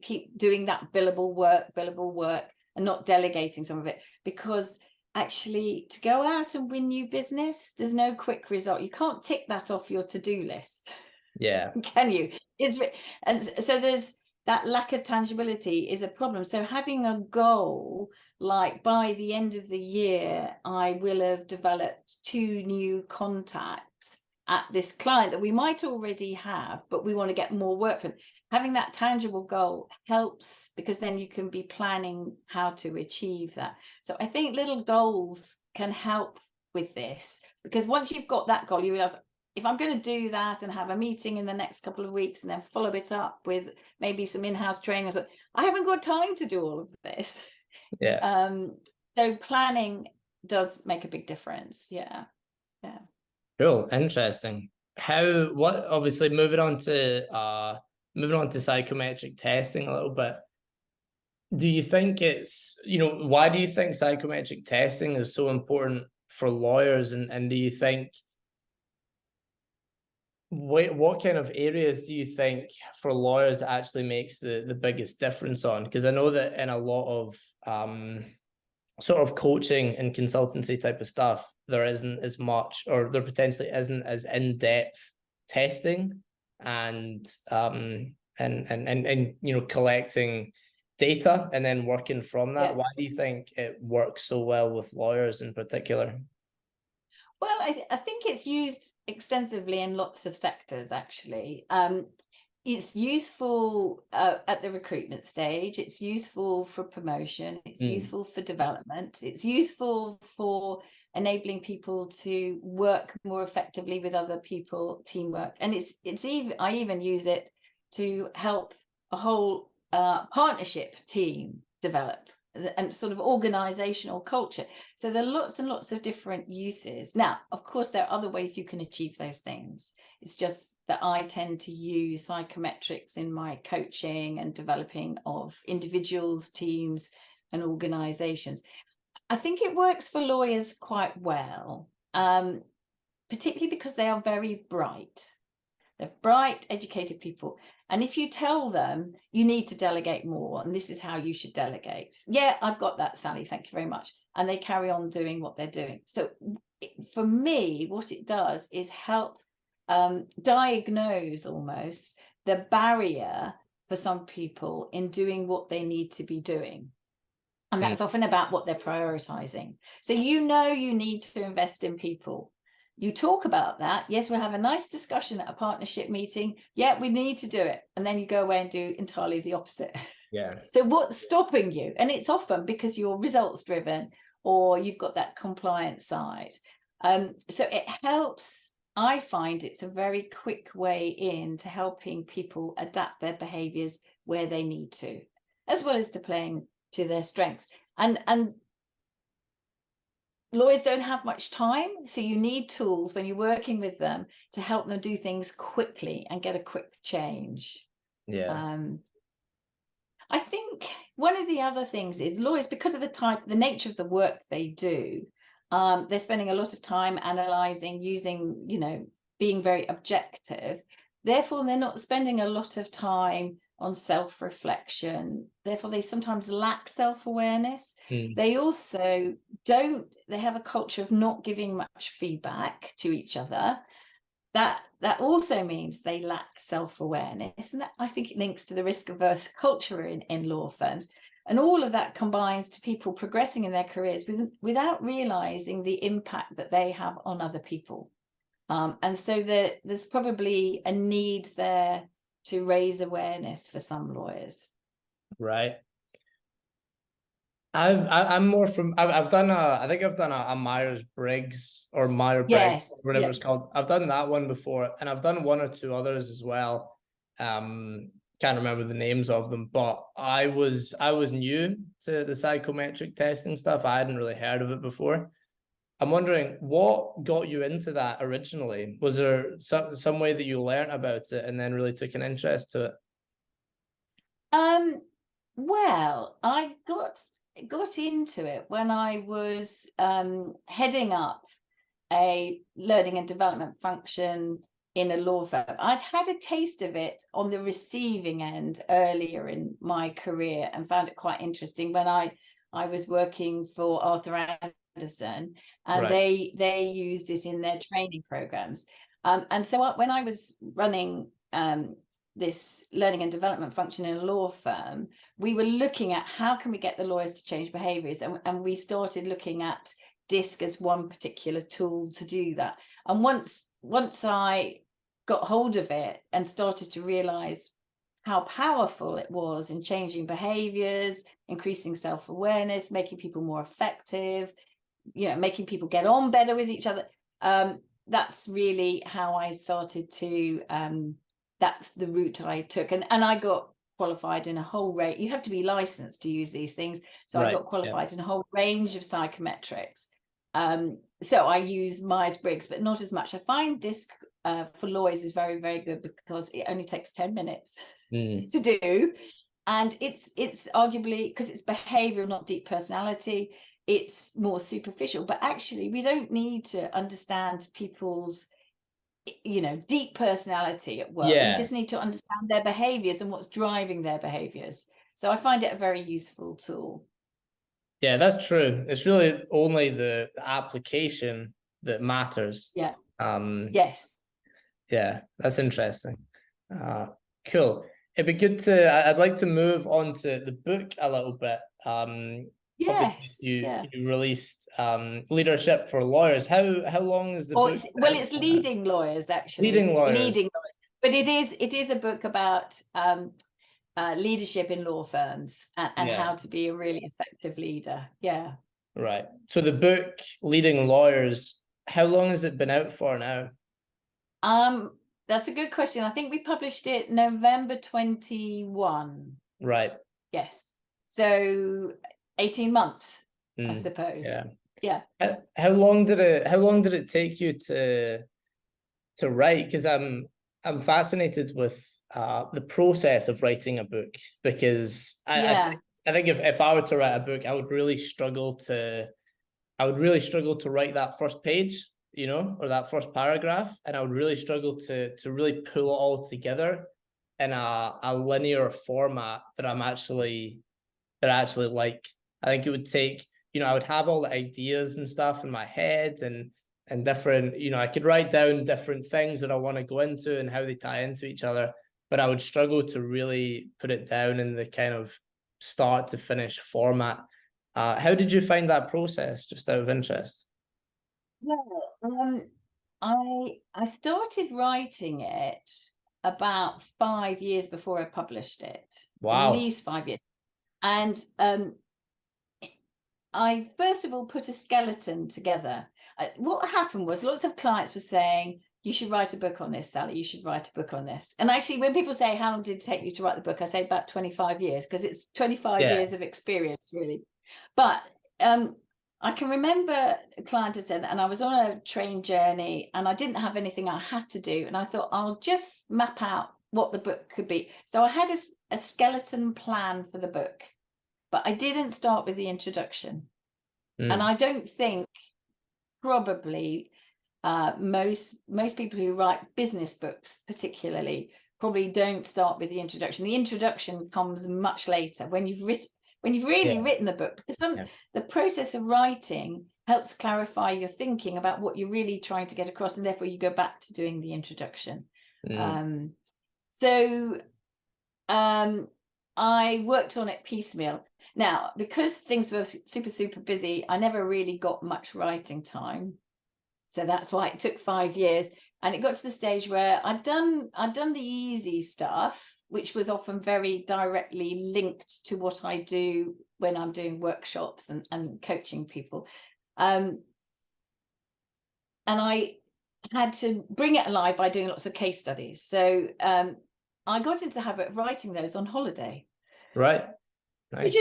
keep doing that billable work and not delegating some of it, because actually to go out and win new business, there's no quick result. You can't tick that off your to-do list. Yeah. Can you? So there's that lack of tangibility is a problem. So having a goal, like by the end of the year, I will have developed 2 new contacts at this client that we might already have, but we want to get more work from. Having that tangible goal helps, because then you can be planning how to achieve that. So I think little goals can help with this, because once you've got that goal, you realize, if I'm going to do that and have a meeting in the next couple of weeks and then follow it up with maybe some in-house training, I haven't got time to do all of this. So planning does make a big difference. Cool. Interesting. Obviously moving on to psychometric testing a little bit. Do you think why do you think psychometric testing is so important for lawyers? And do you think, what kind of areas do you think for lawyers actually makes the biggest difference on? Because I know that in a lot of sort of coaching and consultancy type of stuff, there isn't as much, or there potentially isn't as in-depth testing and collecting data and then working from that. Why do you think it works so well with lawyers in particular? Well, I think it's used extensively in lots of sectors, actually. It's useful at the recruitment stage. It's useful for promotion. It's useful for development. It's useful for enabling people to work more effectively with other people, teamwork. And I even use it to help a whole partnership team develop, and sort of organizational culture. So there are lots and lots of different uses. Now, of course, there are other ways you can achieve those things. It's just that I tend to use psychometrics in my coaching and developing of individuals, teams, and organizations. I think it works for lawyers quite well, particularly because they are very bright. They're bright, educated people. And if you tell them you need to delegate more, and this is how you should delegate. Yeah, I've got that, Sally, thank you very much. And they carry on doing what they're doing. So for me, what it does is help diagnose almost the barrier for some people in doing what they need to be doing. And that's often about what they're prioritizing. So you need to invest in people. You talk about that. Yes, we'll have a nice discussion at a partnership meeting. Yeah, we need to do it. And then you go away and do entirely the opposite. Yeah. So what's stopping you? And it's often because you're results driven, or you've got that compliance side. So it helps. I find it's a very quick way into helping people adapt their behaviors where they need to, as well as to playing to their strengths. And lawyers don't have much time, so you need tools when you're working with them to help them do things quickly and get a quick change. I think one of the other things is lawyers, because of the nature of the work they do, they're spending a lot of time analyzing, using, being very objective. Therefore, they're not spending a lot of time on self-reflection. Therefore, they sometimes lack self-awareness. They also they have a culture of not giving much feedback to each other. That also means they lack self-awareness. And that, I think, it links to the risk-averse culture in law firms. And all of that combines to people progressing in their careers without realizing the impact that they have on other people. And so there's probably a need there to raise awareness for some lawyers. Right. I'm more from, I've done I think I've done a Myers-Briggs or Meyer-Briggs, Yes, whatever it's called. I've done that one before, and I've done one or two others as well. Can't remember the names of them, but I was new to the psychometric testing stuff. I hadn't really heard of it before. I'm wondering what got you into that originally? Was there some way that you learned about it and then really took an interest to it. Well, I got into it when I was heading up a learning and development function in a law firm. I'd had a taste of it on the receiving end earlier in my career and found it quite interesting when I was working for Arthur Anderson, and Right. they used it in their training programs. And so when I was running this learning and development function in a law firm, we were looking at how can we get the lawyers to change behaviors, and we started looking at DISC as one particular tool to do that. And once I got hold of it and started to realize how powerful it was in changing behaviors, increasing self-awareness, making people more effective, making people get on better with each other, that's really how I started to that's the route I took, and I got qualified in a whole range. You have to be licensed to use these things, so I got qualified in a whole range of psychometrics. So I use Myers-Briggs, but not as much. I find DISC for lawyers is very, very good because it only takes 10 minutes to do, and it's arguably, because it's behavioral, not deep personality, it's more superficial. But actually, we don't need to understand people's deep personality at work. We just need to understand their behaviors and what's driving their behaviors. So I find it a very useful tool. Yeah, that's true. It's really only the application that matters. Yeah. Yes. Yeah, that's interesting. Cool. It'd be good to, I'd like to move on to the book a little bit. Obviously you released Leadership for Lawyers. How long is the book? It's Leading Lawyers, actually. Leading Lawyers. Leading Lawyers. But it is a book about leadership in law firms and how to be a really effective leader. Yeah. Right. So the book Leading Lawyers, how long has it been out for now? That's a good question. I think we published it November 21. Right. Yes. So 18 months, I suppose. Yeah. How long did it take you to write? Because I'm fascinated with the process of writing a book, because I think if I were to write a book, I would really struggle to write that first page, or that first paragraph, and I would really struggle to really pull it all together in a linear format that I actually like. I think it would take, I would have all the ideas and stuff in my head and different, I could write down different things that I want to go into and how they tie into each other, but I would struggle to really put it down in the kind of start to finish format. How did you find that process, just out of interest? Well, I started writing it about 5 years before I published it. Wow. At least 5 years. And I first of all put a skeleton together. What happened was lots of clients were saying, you should write a book on this, Sally, you should write a book on this. And actually, when people say, how long did it take you to write the book? I say about 25 years, because it's 25 years of experience, really. But I can remember a client had said, and I was on a train journey and I didn't have anything I had to do. And I thought, I'll just map out what the book could be. So I had a skeleton plan for the book, but I didn't start with the introduction. And I don't think probably most people who write business books particularly probably don't start with the introduction. The introduction comes much later when you've really written the book, because the process of writing helps clarify your thinking about what you're really trying to get across, and therefore you go back to doing the introduction. So I worked on it piecemeal. Now, because things were super busy, I never really got much writing time. So that's why it took 5 years. And it got to the stage where I'd done the easy stuff, which was often very directly linked to what I do when I'm doing workshops and coaching people. And I had to bring it alive by doing lots of case studies. So I got into the habit of writing those on holiday. Right. Nice.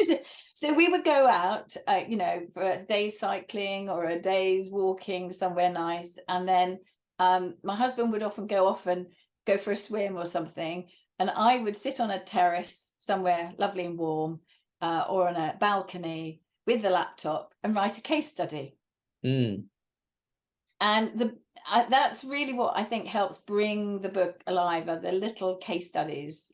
So we would go out, for a day's cycling or a day's walking somewhere nice. And then my husband would often go off and go for a swim or something. And I would sit on a terrace somewhere lovely and warm or on a balcony with the laptop and write a case study. Mm. And that's really what I think helps bring the book alive, are the little case studies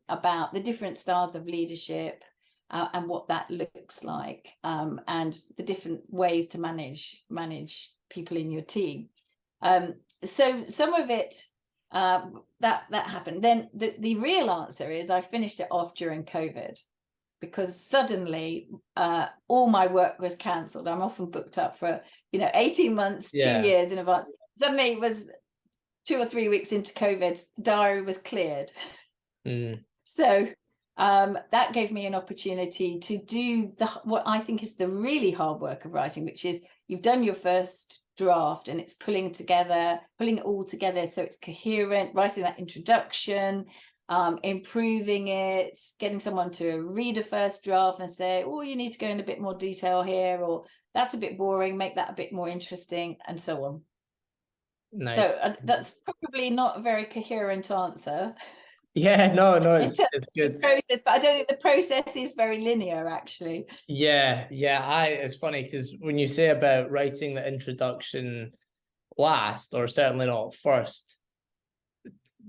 about the different styles of leadership and what that looks like, and the different ways to manage people in your team. So some of it that happened. Then the real answer is I finished it off during COVID, because suddenly all my work was cancelled. I'm often booked up for 18 months, 2 years in advance. Suddenly it was 2 or 3 weeks into COVID, the diary was cleared. So that gave me an opportunity to do what I think is the really hard work of writing, which is you've done your first draft and it's pulling it all together so it's coherent, writing that introduction, improving it, getting someone to read a first draft and say, oh, you need to go in a bit more detail here, or that's a bit boring, make that a bit more interesting, and so on. Nice. So that's probably not a very coherent answer. Yeah, no, it's good. Process, but I don't think the process is very linear, actually. Yeah. It's funny because when you say about writing the introduction last, or certainly not first,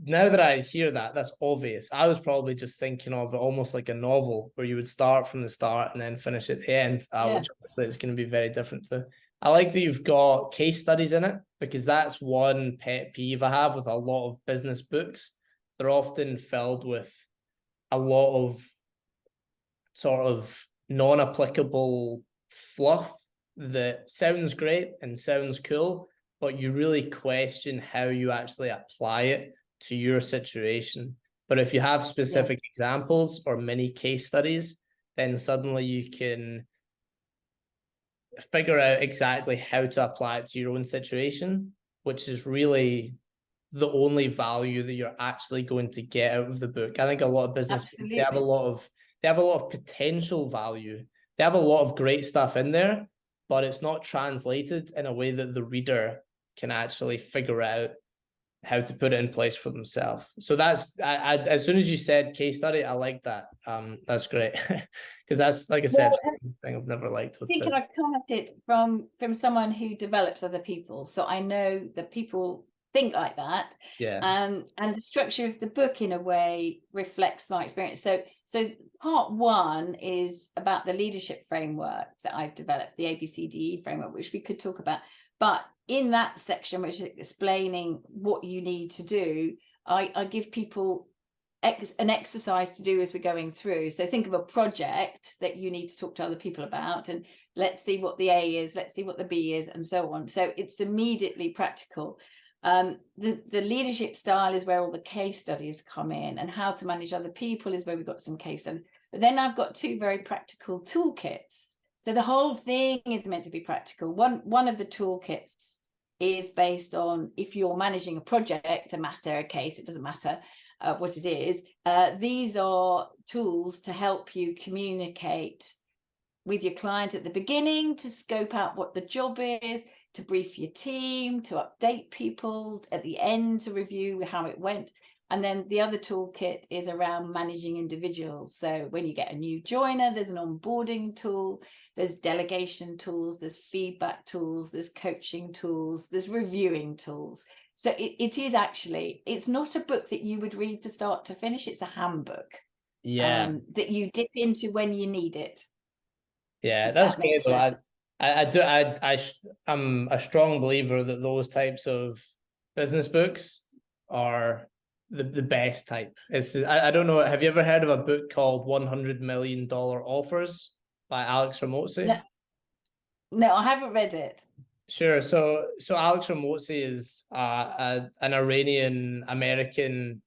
now that I hear that, that's obvious. I was probably just thinking of it almost like a novel where you would start from the start and then finish at the end, which obviously is going to be very different. So I like that you've got case studies in it, because that's one pet peeve I have with a lot of business books. They're often filled with a lot of sort of non-applicable fluff that sounds great and sounds cool, but you really question how you actually apply it to your situation. But if you have specific examples or mini case studies, then suddenly you can figure out exactly how to apply it to your own situation, which is really the only value that you're actually going to get out of the book. I think a lot of business people, they have a lot of potential value. They have a lot of great stuff in there, but it's not translated in a way that the reader can actually figure out how to put it in place for themselves. So that's, as soon as you said case study, I like that. That's great, because that's, like I said, thing I've never liked with business. I come at it from someone who develops other people, so I know that people think like that. And the structure of the book in a way reflects my experience. So part one is about the leadership framework that I've developed, the ABCDE framework, which we could talk about. But in that section, which is explaining what you need to do, I give people an exercise to do as we're going through. So think of a project that you need to talk to other people about, and let's see what the A is, let's see what the B is, and so on. So it's immediately practical. The leadership style is where all the case studies come in, and how to manage other people is where we've got some case studies. But then I've got 2 very practical toolkits. So the whole thing is meant to be practical. One of the toolkits is based on, if you're managing a project, a matter, a case, it doesn't matter what it is. These are tools to help you communicate with your client at the beginning, to scope out what the job is, to brief your team, to update people at the end, to review how it went. And then the other toolkit is around managing individuals. So when you get a new joiner, there's an onboarding tool, there's delegation tools, there's feedback tools, there's coaching tools, there's reviewing tools. So it is actually, it's not a book that you would read to start to finish. It's a handbook that you dip into when you need it. Yeah, that's great. I'm a strong believer that those types of business books are the best type. I don't know. Have you ever heard of a book called $100 Million Offers by Alex Ramosi? No, no, I haven't read it. Sure. So Alex Ramosi is an Iranian American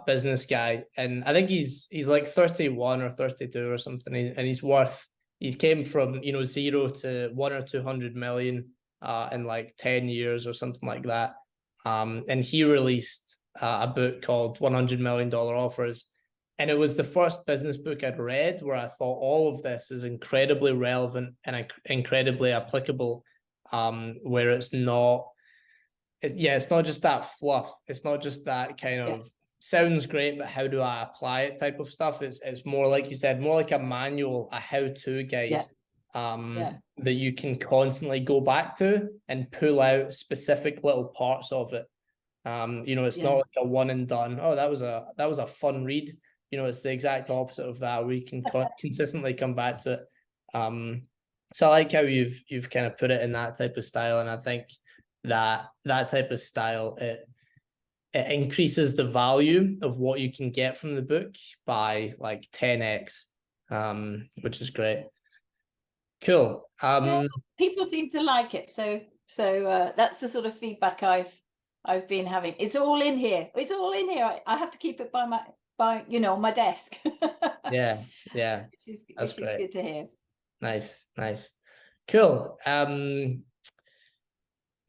business guy, and I think he's like 31 or 32 or something, and he's came from, you know, 0 to 1 or 200 million in like 10 years or something like that. And he released a book called $100 Million Offers, and it was the first business book I'd read where I thought all of this is incredibly relevant and incredibly applicable. Where it's not just that fluff. It's not just that kind of sounds great, but how do I apply it type of stuff. It's more, like you said, more like a manual, a how-to guide, that you can constantly go back to and pull out specific little parts of it. You know, it's not like a one and done. Oh, that was a fun read. You know, it's the exact opposite of that. We can consistently come back to it. So I like how you've kind of put it in that type of style, and I think that type of style, it increases the value of what you can get from the book by like 10x, which is great. Cool. People seem to like it, so that's the sort of feedback I've been having. It's all in here. It's all in here. I have to keep it by my desk. Yeah. Which is good to hear. Nice. Cool.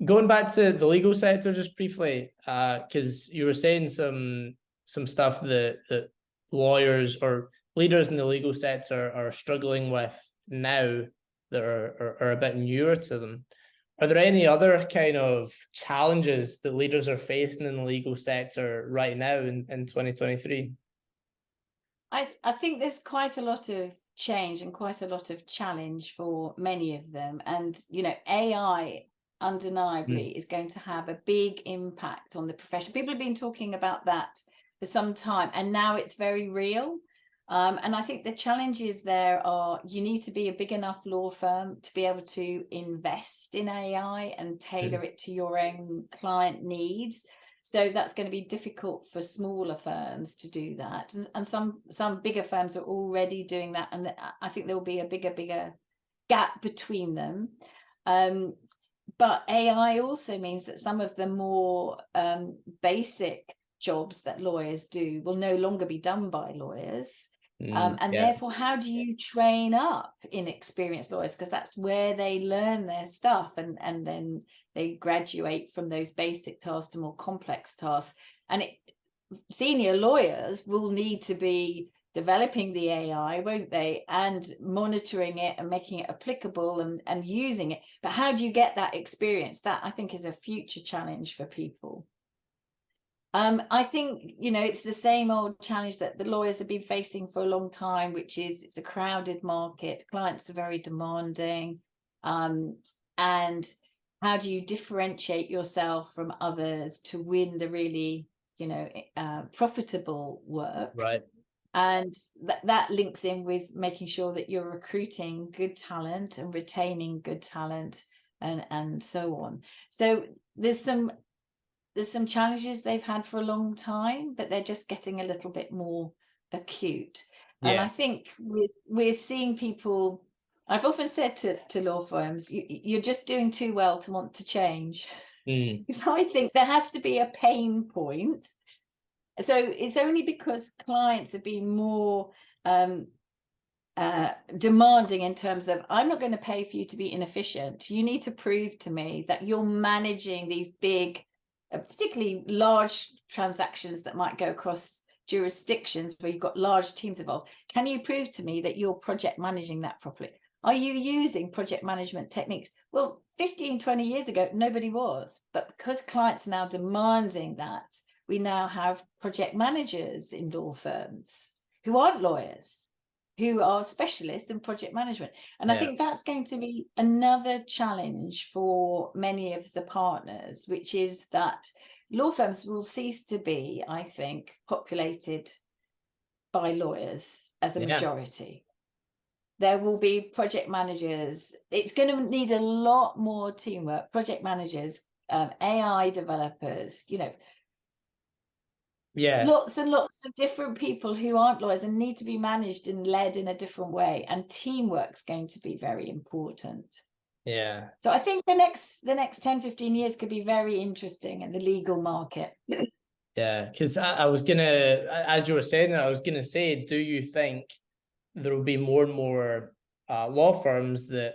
Going back to the legal sector just briefly, because you were saying some stuff that lawyers or leaders in the legal sector are struggling with now that are a bit newer to them. Are there any other kind of challenges that leaders are facing in the legal sector right now in 2023? I think there's quite a lot of change and quite a lot of challenge for many of them. And, you know, AI undeniably is going to have a big impact on the profession. People have been talking about that for some time, and now it's very real. And I think the challenges there are, you need to be a big enough law firm to be able to invest in AI and tailor it to your own client needs. So that's going to be difficult for smaller firms to do that. And some bigger firms are already doing that. And I think there will be a bigger gap between them. But AI also means that some of the more basic jobs that lawyers do will no longer be done by lawyers. Therefore, how do you train up inexperienced lawyers? Because that's where they learn their stuff, and then they graduate from those basic tasks to more complex tasks. And senior lawyers will need to be developing the AI, won't they? And monitoring it and making it applicable and using it. But how do you get that experience? That, I think, is a future challenge for people. I think, you know, it's the same old challenge that the lawyers have been facing for a long time, which is it's a crowded market. Clients are very demanding. And how do you differentiate yourself from others to win the really, you know, profitable work? Right. And that links in with making sure that you're recruiting good talent and retaining good talent and so on. So there's some challenges they've had for a long time, but they're just getting a little bit more acute. And I think we're seeing people, I've often said to law firms, you're just doing too well to want to change. So I think there has to be a pain point. So it's only because clients have been more demanding in terms of, I'm not going to pay for you to be inefficient. You need to prove to me that you're managing these big, particularly large transactions that might go across jurisdictions where you've got large teams involved. Can you prove to me that you're project managing that properly? Are you using project management techniques? Well, 15, 20 years ago, nobody was. But because clients are now demanding that, we now have project managers in law firms who aren't lawyers, who are specialists in project management. And I think that's going to be another challenge for many of the partners, which is that law firms will cease to be, I think, populated by lawyers as a majority. There will be project managers. It's going to need a lot more teamwork, project managers, AI developers, you know. Yeah. Lots and lots of different people who aren't lawyers and need to be managed and led in a different way. And teamwork's going to be very important. Yeah. So I think the next 10, 15 years could be very interesting in the legal market. Yeah. Because I was gonna, as you were saying that, I was gonna say, do you think there will be more and more law firms that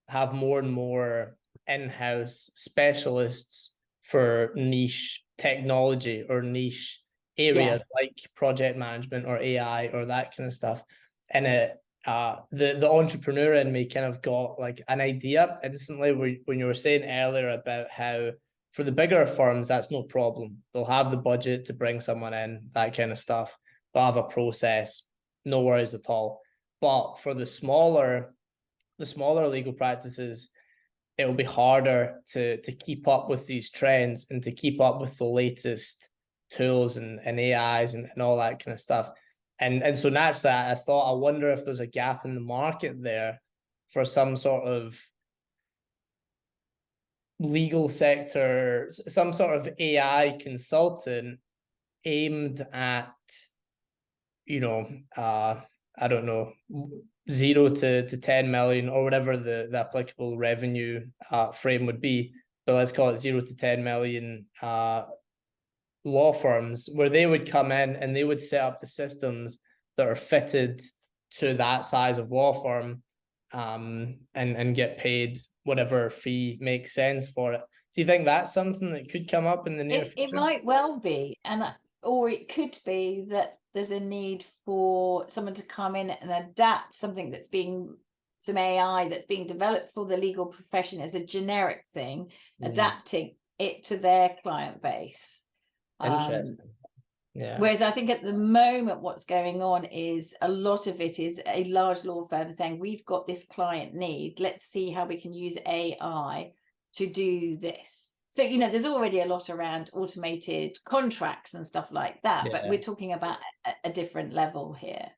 have more and more in-house specialists for niche technology or niche Yeah. areas like project management or AI or that kind of stuff? And the entrepreneur in me kind of got like an idea instantly when you were saying earlier about how for the bigger firms that's no problem. They'll have the budget to bring someone in, that kind of stuff. They'll have a process, no worries at all. But for the smaller legal practices, it will be harder to keep up with these trends and to keep up with the latest tools and AIs and all that kind of stuff. And so naturally, I thought, I wonder if there's a gap in the market there for some sort of legal sector, some sort of AI consultant aimed at, I don't know, 0 to 10 million or whatever the applicable revenue frame would be, but let's call it 0 to 10 million law firms, where they would come in and they would set up the systems that are fitted to that size of law firm, and get paid whatever fee makes sense for it. Do you think that's something that could come up in the near future? It might well be, or it could be that there's a need for someone to come in and adapt something some AI that's being developed for the legal profession as a generic thing, adapting it to their client base. Interesting. Yeah. Whereas I think at the moment what's going on is a lot of it is a large law firm saying, we've got this client need, let's see how we can use AI to do this. So, there's already a lot around automated contracts and stuff like that, but we're talking about a different level here.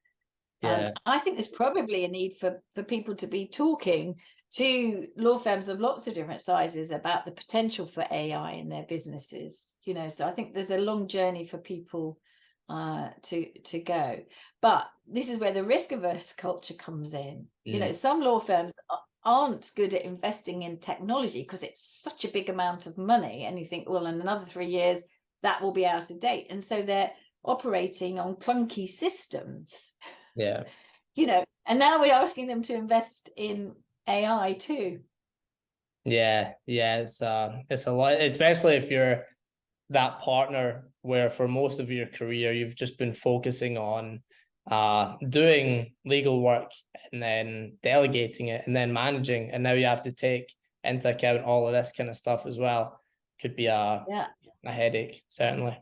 Yeah. I think there's probably a need for people to be talking to law firms of lots of different sizes about the potential for AI in their businesses. So I think there's a long journey for people to go. But this is where the risk-averse culture comes in. Some law firms aren't good at investing in technology because it's such a big amount of money, and you think, well, in another 3 years that will be out of date, and so they're operating on clunky systems. Yeah. And now we're asking them to invest in AI too. Yeah, it's a lot, especially if you're that partner where for most of your career you've just been focusing on doing legal work and then delegating it and then managing, and now you have to take into account all of this kind of stuff as well. Could be a headache, certainly.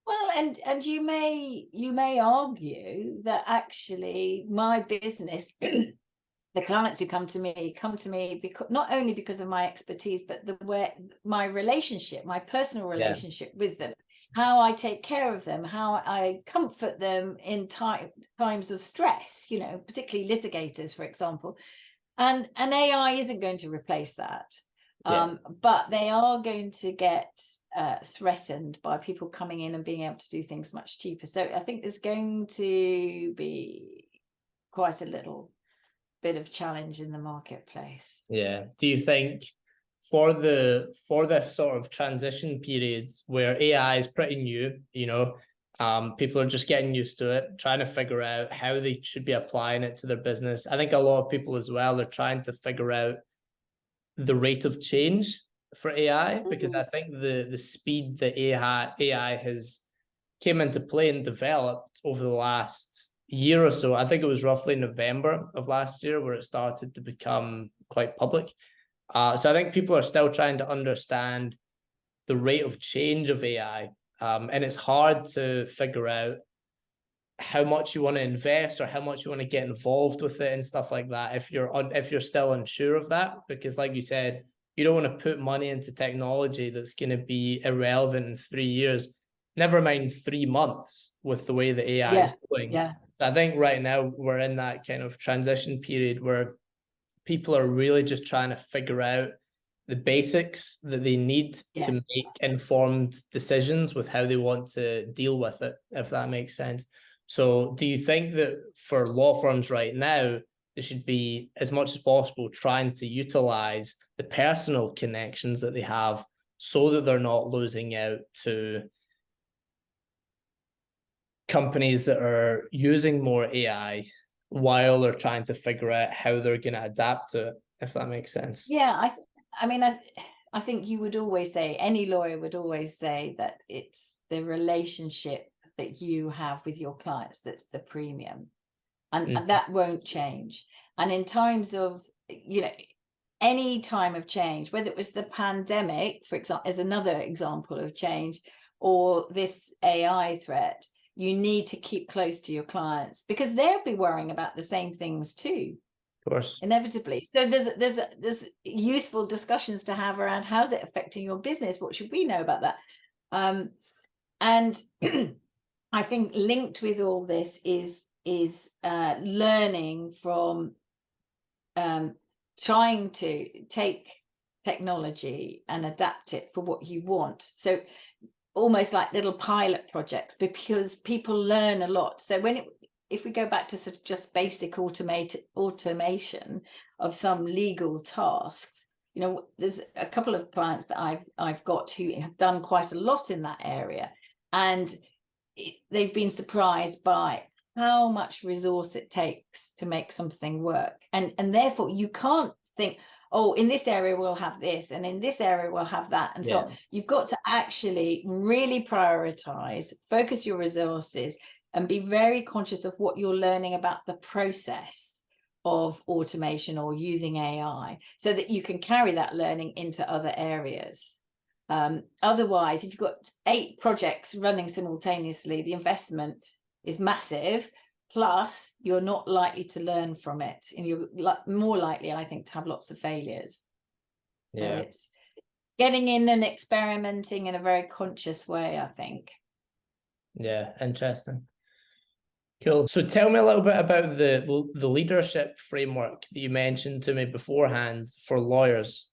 Well, and you may argue that actually my business, the clients who come to me because not only because of my expertise, but my relationship, my personal relationship with them, how I take care of them, how I comfort them in times of stress, particularly litigators, for example. And AI isn't going to replace that. But they are going to get threatened by people coming in and being able to do things much cheaper. So I think there's going to be quite a little bit of challenge in the marketplace. Yeah. Do you think for this sort of transition periods where AI is pretty new, people are just getting used to it, trying to figure out how they should be applying it to their business. I think a lot of people as well are trying to figure out the rate of change for AI, because I think the speed that AI has came into play and developed over the last year or so. I think it was roughly November of last year where it started to become quite public. So I think people are still trying to understand the rate of change of AI, and it's hard to figure out how much you want to invest or how much you want to get involved with it and stuff like that if you're still unsure of that, because like you said, you don't want to put money into technology that's going to be irrelevant in 3 years, never mind 3 months with the way the AI is going. So I think right now we're in that kind of transition period where people are really just trying to figure out the basics that they need to make informed decisions with how they want to deal with it, if that makes sense. So do you think that for law firms right now, they should be, as much as possible, trying to utilize the personal connections that they have so that they're not losing out to companies that are using more AI while they're trying to figure out how they're going to adapt to it, if that makes sense? Yeah, I think you would always say, any lawyer would always say that it's the relationship that you have with your clients that's the premium, and that won't change. And in times of, any time of change, whether it was the pandemic, for example, as another example of change, or this AI threat, you need to keep close to your clients because they'll be worrying about the same things too. Of course. Inevitably. So there's useful discussions to have around how's it affecting your business? What should we know about that? And I think linked with all this is learning from trying to take technology and adapt it for what you want. So almost like little pilot projects, because people learn a lot. So if we go back to sort of just basic automation of some legal tasks, there's a couple of clients that I've got who have done quite a lot in that area, and they've been surprised by how much resource it takes to make something work, and therefore you can't think, oh, in this area we'll have this, and in this area we'll have that, and so you've got to actually really prioritize, focus your resources, and be very conscious of what you're learning about the process of automation or using AI, so that you can carry that learning into other areas. Otherwise, if you've got 8 projects running simultaneously, the investment is massive, plus you're not likely to learn from it, and you're more likely, I think, to have lots of failures. So it's getting in and experimenting in a very conscious way, I think. Yeah, interesting. Cool. So tell me a little bit about the leadership framework that you mentioned to me beforehand for lawyers.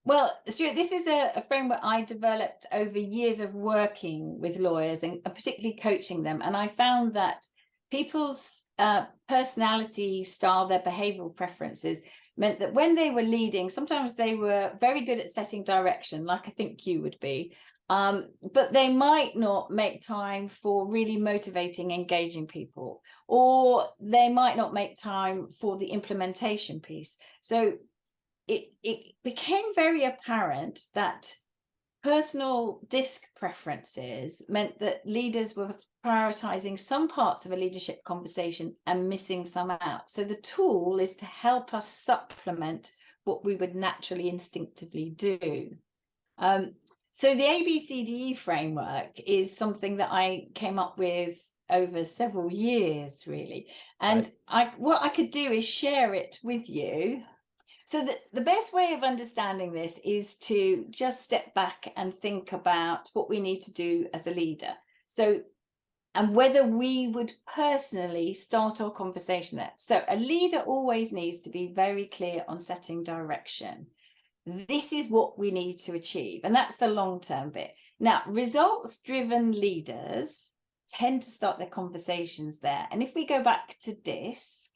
Well, Stuart, this is a framework I developed over years of working with lawyers and particularly coaching them. And I found that people's personality style, their behavioral preferences, meant that when they were leading, sometimes they were very good at setting direction, like I think you would be. But they might not make time for really motivating, engaging people, or they might not make time for the implementation piece. So it became very apparent that personal disc preferences meant that leaders were prioritizing some parts of a leadership conversation and missing some out. So the tool is to help us supplement what we would naturally instinctively do. So the ABCDE framework is something that I came up with over several years, really. And what I could do is share it with you. So the best way of understanding this is to just step back and think about what we need to do as a leader. So, and whether we would personally start our conversation there. So a leader always needs to be very clear on setting direction. This is what we need to achieve. And that's the long-term bit. Now, results-driven leaders tend to start their conversations there. And if we go back to DISC,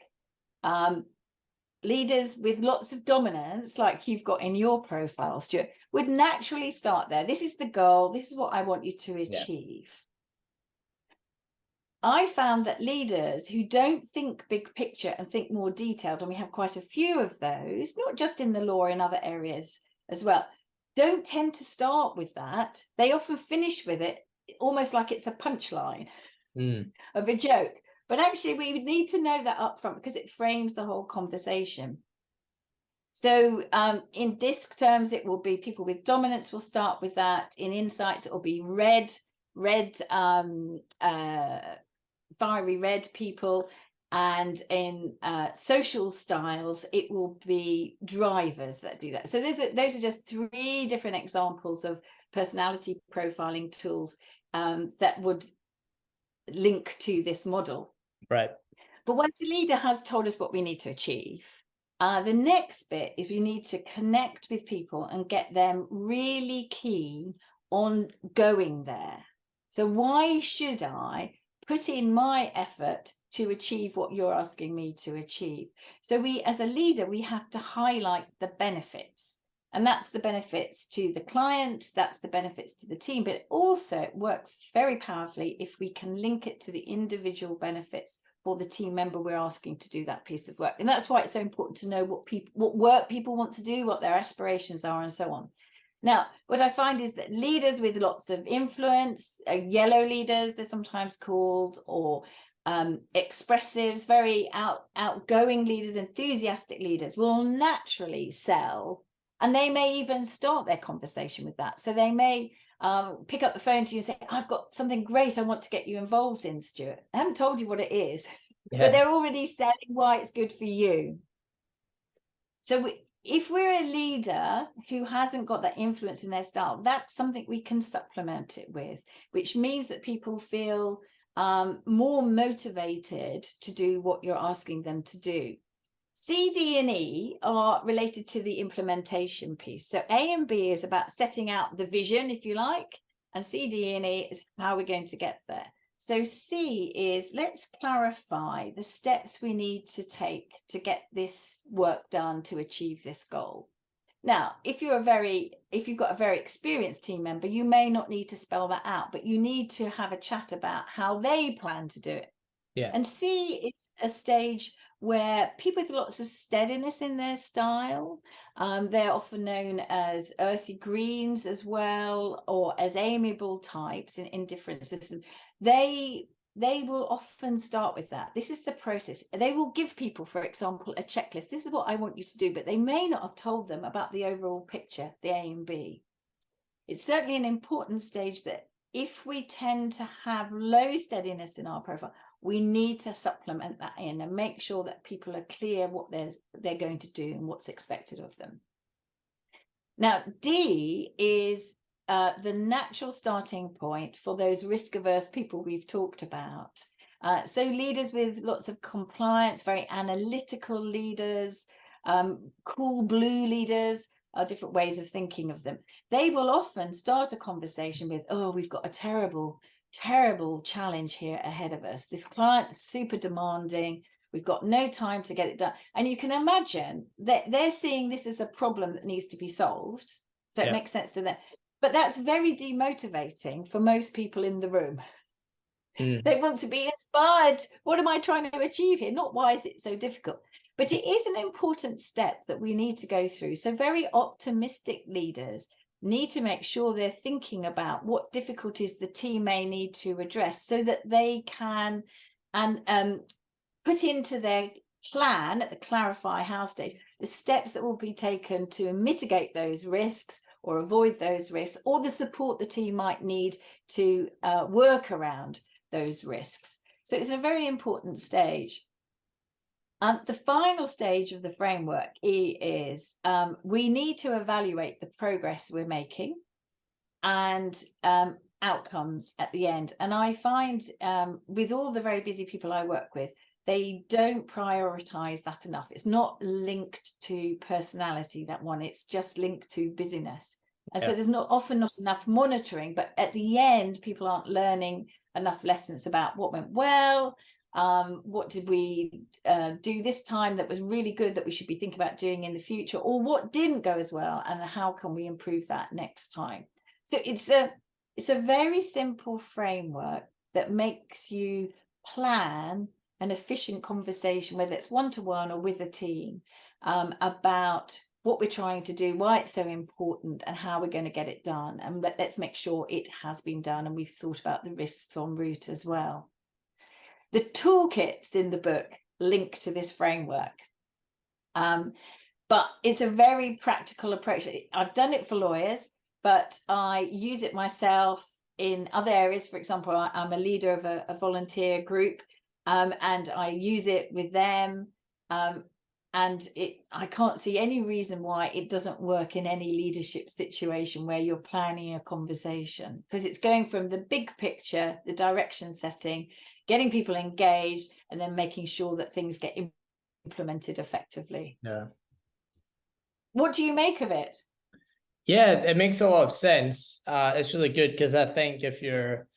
leaders with lots of dominance, like you've got in your profile, Stuart, would naturally start there. This is the goal. This is what I want you to achieve. I found that leaders who don't think big picture and think more detailed, and we have quite a few of those, not just in the law, in other areas as well, don't tend to start with that. They often finish with it almost like it's a punchline of a joke. But actually, we would need to know that up front because it frames the whole conversation. So in DISC terms, it will be people with dominance will start with that. In insights, it will be fiery red people. And in social styles, it will be drivers that do that. So those are just 3 different examples of personality profiling tools that would link to this model. Right. But once the leader has told us what we need to achieve, The next bit is we need to connect with people and get them really keen on going there. So why should I put in my effort to achieve what you're asking me to achieve? So we, as a leader, we have to highlight the benefits. And that's the benefits to the client, that's the benefits to the team, but it also works very powerfully if we can link it to the individual benefits for the team member we're asking to do that piece of work. And that's why it's so important to know what work people want to do, what their aspirations are, and so on. Now, what I find is that leaders with lots of influence, yellow leaders, they're sometimes called, or expressives, very outgoing leaders, enthusiastic leaders will naturally sell. And they may even start their conversation with that. So they may pick up the phone to you and say, I've got something great I want to get you involved in, Stuart. I haven't told you what it is, but they're already selling why it's good for you. So if we're a leader who hasn't got that influence in their style, that's something we can supplement it with, which means that people feel more motivated to do what you're asking them to do. C, D, and E are related to the implementation piece. So A and B is about setting out the vision, if you like, and C, D, and E is how we're going to get there. So C is, let's clarify the steps we need to take to get this work done to achieve this goal. Now, if you've got a very experienced team member, you may not need to spell that out, but you need to have a chat about how they plan to do it. Yeah. And C is a stage where people with lots of steadiness in their style, they're often known as earthy greens as well, or as amiable types in different systems. They will often start with that. This is the process. They will give people, for example, a checklist. This is what I want you to do, but they may not have told them about the overall picture, the A and B. It's certainly an important stage that if we tend to have low steadiness in our profile, we need to supplement that in and make sure that people are clear what they're going to do and what's expected of them. Now, D is the natural starting point for those risk-averse people we've talked about. So leaders with lots of compliance, very analytical leaders, cool blue leaders, are different ways of thinking of them. They will often start a conversation with, oh, we've got a terrible challenge here ahead of us. This client's super demanding. We've got no time to get it done. And you can imagine that they're seeing this as a problem that needs to be solved. So it makes sense to them. But that's very demotivating for most people in the room. They want to be inspired. What am I trying to achieve here? Not why is it so difficult? But it is an important step that we need to go through. So very optimistic leaders need to make sure they're thinking about what difficulties the team may need to address so that they can put into their plan at the clarify how stage the steps that will be taken to mitigate those risks or avoid those risks, or the support the team might need to work around those risks. So it's a very important stage. The final stage of the framework, E, is we need to evaluate the progress we're making and outcomes at the end. And I find with all the very busy people I work with, they don't prioritize that enough. It's not linked to personality, that one. It's just linked to busyness. And so there's often not enough monitoring, but at the end, people aren't learning enough lessons about what went well, what did we do this time that was really good that we should be thinking about doing in the future, or what didn't go as well and how can we improve that next time. So it's a very simple framework that makes you plan an efficient conversation, whether it's one-to-one or with a team, about what we're trying to do, why it's so important, and how we're going to get it done. And let's make sure it has been done, and we've thought about the risks en route as well. The toolkits in the book link to this framework, but it's a very practical approach. I've done it for lawyers, but I use it myself in other areas. For example, I'm a leader of a volunteer group, and I use it with them. And I can't see any reason why it doesn't work in any leadership situation where you're planning a conversation, because it's going from the big picture, the direction setting, getting people engaged, and then making sure that things get implemented effectively. Yeah. What do you make of it? Yeah, it makes a lot of sense. It's really good because I think if you're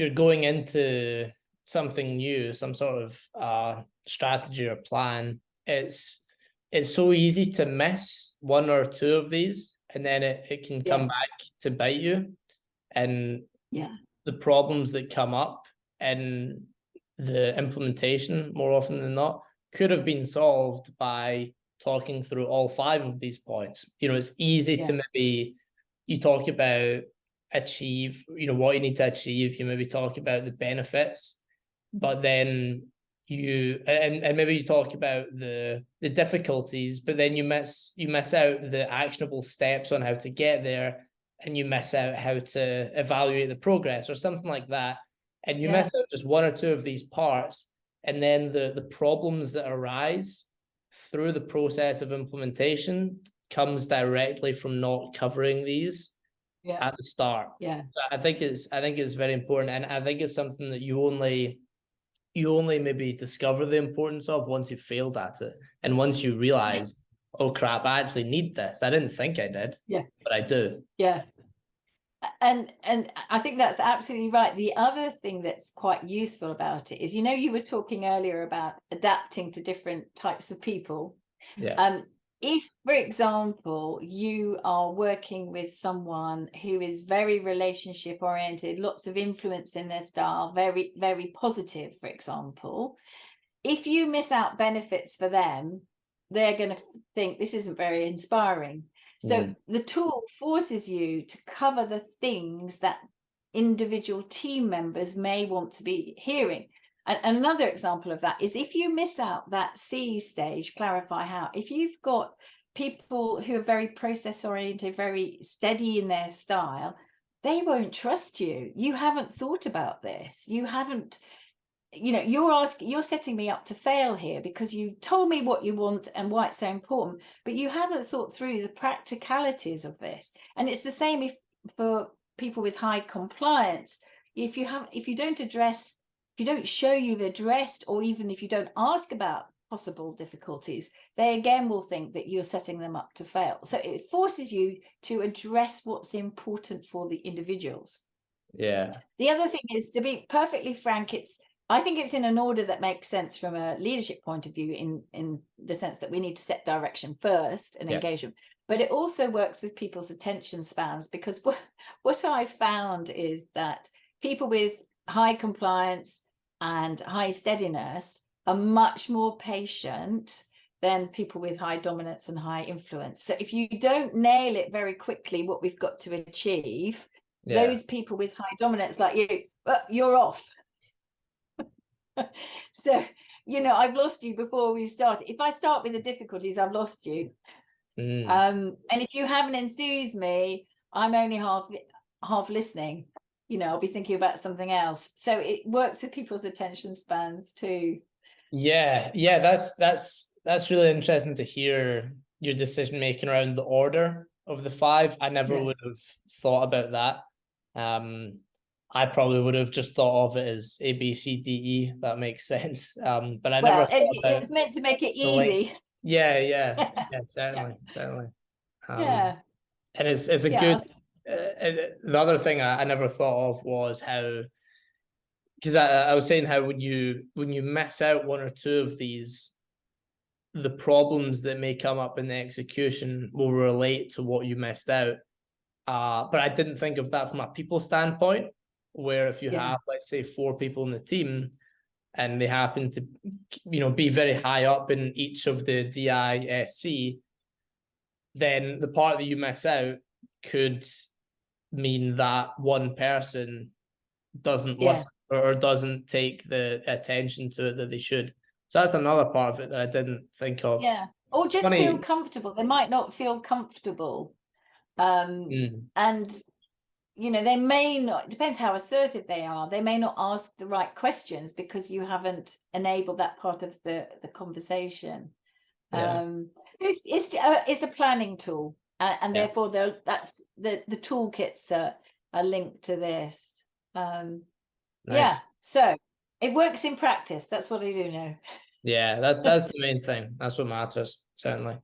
going into something new, some sort of strategy or plan, it's so easy to miss one or two of these, and then it can come back to bite you. And the problems that come up in the implementation, more often than not, could have been solved by talking through all 5 of these points. It's easy to maybe, you talk about achieve, what you need to achieve, you maybe talk about the benefits, but then and maybe you talk about the difficulties, but then you miss out the actionable steps on how to get there, and you miss out how to evaluate the progress or something like that, and you miss out just 1 or 2 of these parts, and then the problems that arise through the process of implementation comes directly from not covering these at the start. I think it's very important, and I think it's something that you only maybe discover the importance of once you've failed at it, and once you realize, oh crap, I actually need this. I didn't think I did, but I do. And I think that's absolutely right. The other thing that's quite useful about it is, you were talking earlier about adapting to different types of people. If, for example, you are working with someone who is very relationship oriented, lots of influence in their style, very, very positive, for example, if you miss out benefits for them, they're going to think this isn't very inspiring. So the tool forces you to cover the things that individual team members may want to be hearing. And another example of that is if you miss out that C stage, clarify how, if you've got people who are very process oriented, very steady in their style, they won't trust you. You haven't thought about this. You haven't, you're setting me up to fail here because you've told me what you want and why it's so important, but you haven't thought through the practicalities of this. And it's the same for people with high compliance. If you don't show you've addressed, or even if you don't ask about possible difficulties, they again will think that you're setting them up to fail. So it forces you to address what's important for the individuals. The other thing is, to be perfectly frank, I think it's in an order that makes sense from a leadership point of view, in the sense that we need to set direction first and engage them. But it also works with people's attention spans, because what I found is that people with high compliance and high steadiness are much more patient than people with high dominance and high influence. So if you don't nail it very quickly, what we've got to achieve, those people with high dominance like you, you're off. So, I've lost you before we've started. If I start with the difficulties, I've lost you. And if you haven't enthused me, I'm only half listening. I'll be thinking about something else. So it works with people's attention spans too. That's really interesting to hear your decision making around the order of the 5. I never would have thought about that. I probably would have just thought of it as A, B, C, D, E. That makes sense. But I never thought about it was meant to make it easy. Certainly. And it's a good. The other thing I never thought of was how, because I was saying how when you miss out 1 or 2 of these, the problems that may come up in the execution will relate to what you missed out. But I didn't think of that from a people standpoint, where if you have, let's say, 4 people in the team and they happen to, be very high up in each of the DISC, then the part that you miss out could mean that one person doesn't listen or doesn't take the attention to it that they should. So that's another part of it that I didn't think of. Or just feel comfortable. They might not feel comfortable. And they may not, depends how assertive they are, they may not ask the right questions because you haven't enabled that part of the conversation. It's a planning tool, and therefore that's the toolkits are linked to this. So it works in practice. That's what I do know. Yeah, that's the main thing. That's what matters, certainly.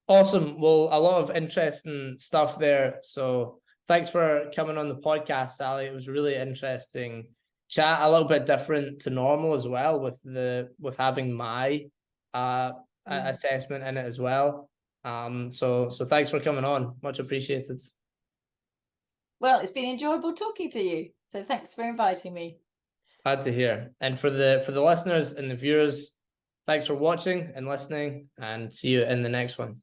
Awesome. Well, a lot of interesting stuff there. So thanks for coming on the podcast, Sally. It was really interesting chat, a little bit different to normal as well, with having my assessment in it as well. So thanks for coming on. Much appreciated. Well, it's been enjoyable talking to you. So thanks for inviting me. Glad to hear. And for the listeners and the viewers, thanks for watching and listening, and see you in the next one.